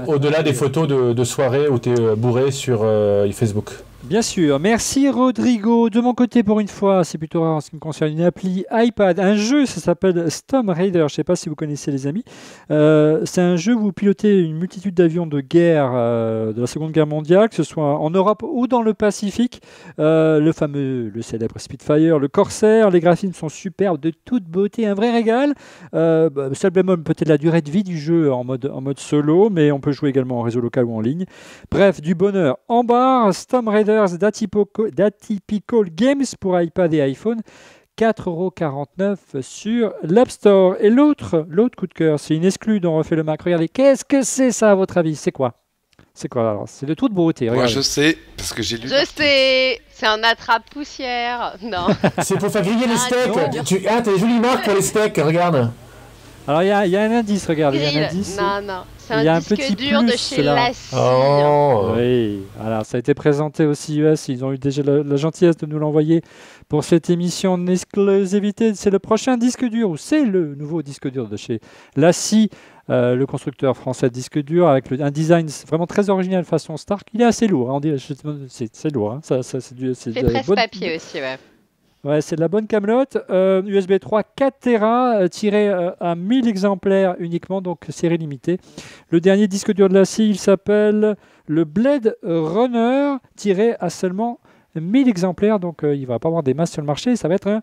Au-delà des photos de soirée où tu es bourré sur Facebook. Bien sûr, merci Rodrigo. De mon côté, pour une fois, c'est plutôt rare en ce qui me concerne, une appli iPad, un jeu, ça s'appelle Storm Raider. Je ne sais pas si vous connaissez les amis. C'est un jeu où vous pilotez une multitude d'avions de guerre de la Seconde Guerre mondiale, que ce soit en Europe ou dans le Pacifique. Le célèbre Spitfire, le Corsair, les graphismes sont superbes, de toute beauté, un vrai régal. Seul bémol peut-être la durée de vie du jeu en mode solo, mais on peut jouer également en réseau local ou en ligne. Bref, du bonheur en barre. Storm Raider d'Atypical Games pour iPad et iPhone, 4,49€ sur l'App Store. Et l'autre coup de cœur, c'est une exclue dont on refait le Mac. Regardez, qu'est-ce que c'est ça à votre avis? C'est quoi alors? C'est de toute beauté. Regardez. Moi je sais, parce que j'ai lu. Je sais, c'est un attrape-poussière. Non. C'est pour faire griller les steaks. T'as des jolies marques pour les steaks, regarde. Alors il y a un indice, regarde. Il y a un indice. Non. C'est un disque dur de chez Lassie. Oui, alors ça a été présenté au CES. Ils ont eu déjà la gentillesse de nous l'envoyer pour cette émission en exclusivité. C'est le prochain disque dur, ou c'est le nouveau disque dur de chez Lassie, le constructeur français de disque dur, avec un design vraiment très original façon Stark. Il est assez lourd, hein, on dit, c'est lourd. Hein, c'est presse-papier aussi, ouais. Ouais, c'est de la bonne camelote. USB 3 4 Tera tiré à 1000 exemplaires uniquement, donc série limitée. Le dernier disque dur de la scie, il s'appelle le Blade Runner, tiré à seulement 1000 exemplaires. Donc il ne va pas avoir des masses sur le marché, ça va être un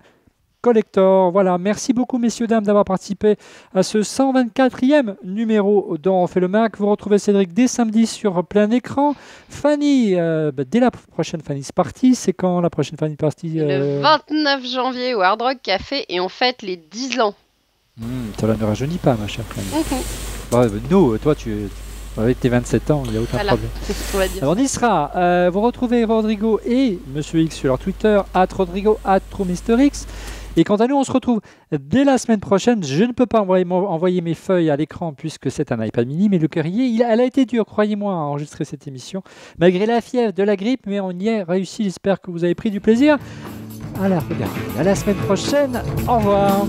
collector. Voilà, merci beaucoup messieurs, dames d'avoir participé à ce 124e numéro dont on fait le Mac. Vous retrouvez Cédric dès samedi sur plein écran. Fanny, dès la prochaine Fanny's Party, c'est quand la prochaine Fanny's Party Le 29 janvier au Hard Rock Café et on fête les 10 ans. Ça ne rajeunit pas ma chère Fanny. Nous, toi avec tes 27 ans, il n'y a aucun problème. On va dire. Alors, on y sera. Vous retrouvez Rodrigo et Monsieur X sur leur Twitter, @Rodrigo, @TrueMrX. Et quant à nous, on se retrouve dès la semaine prochaine. Je ne peux pas envoyer mes feuilles à l'écran puisque c'est un iPad mini, mais le courrier, elle a été dure, croyez-moi, à enregistrer cette émission. Malgré la fièvre de la grippe, mais on y est réussi. J'espère que vous avez pris du plaisir à la regarder. À la semaine prochaine. Au revoir.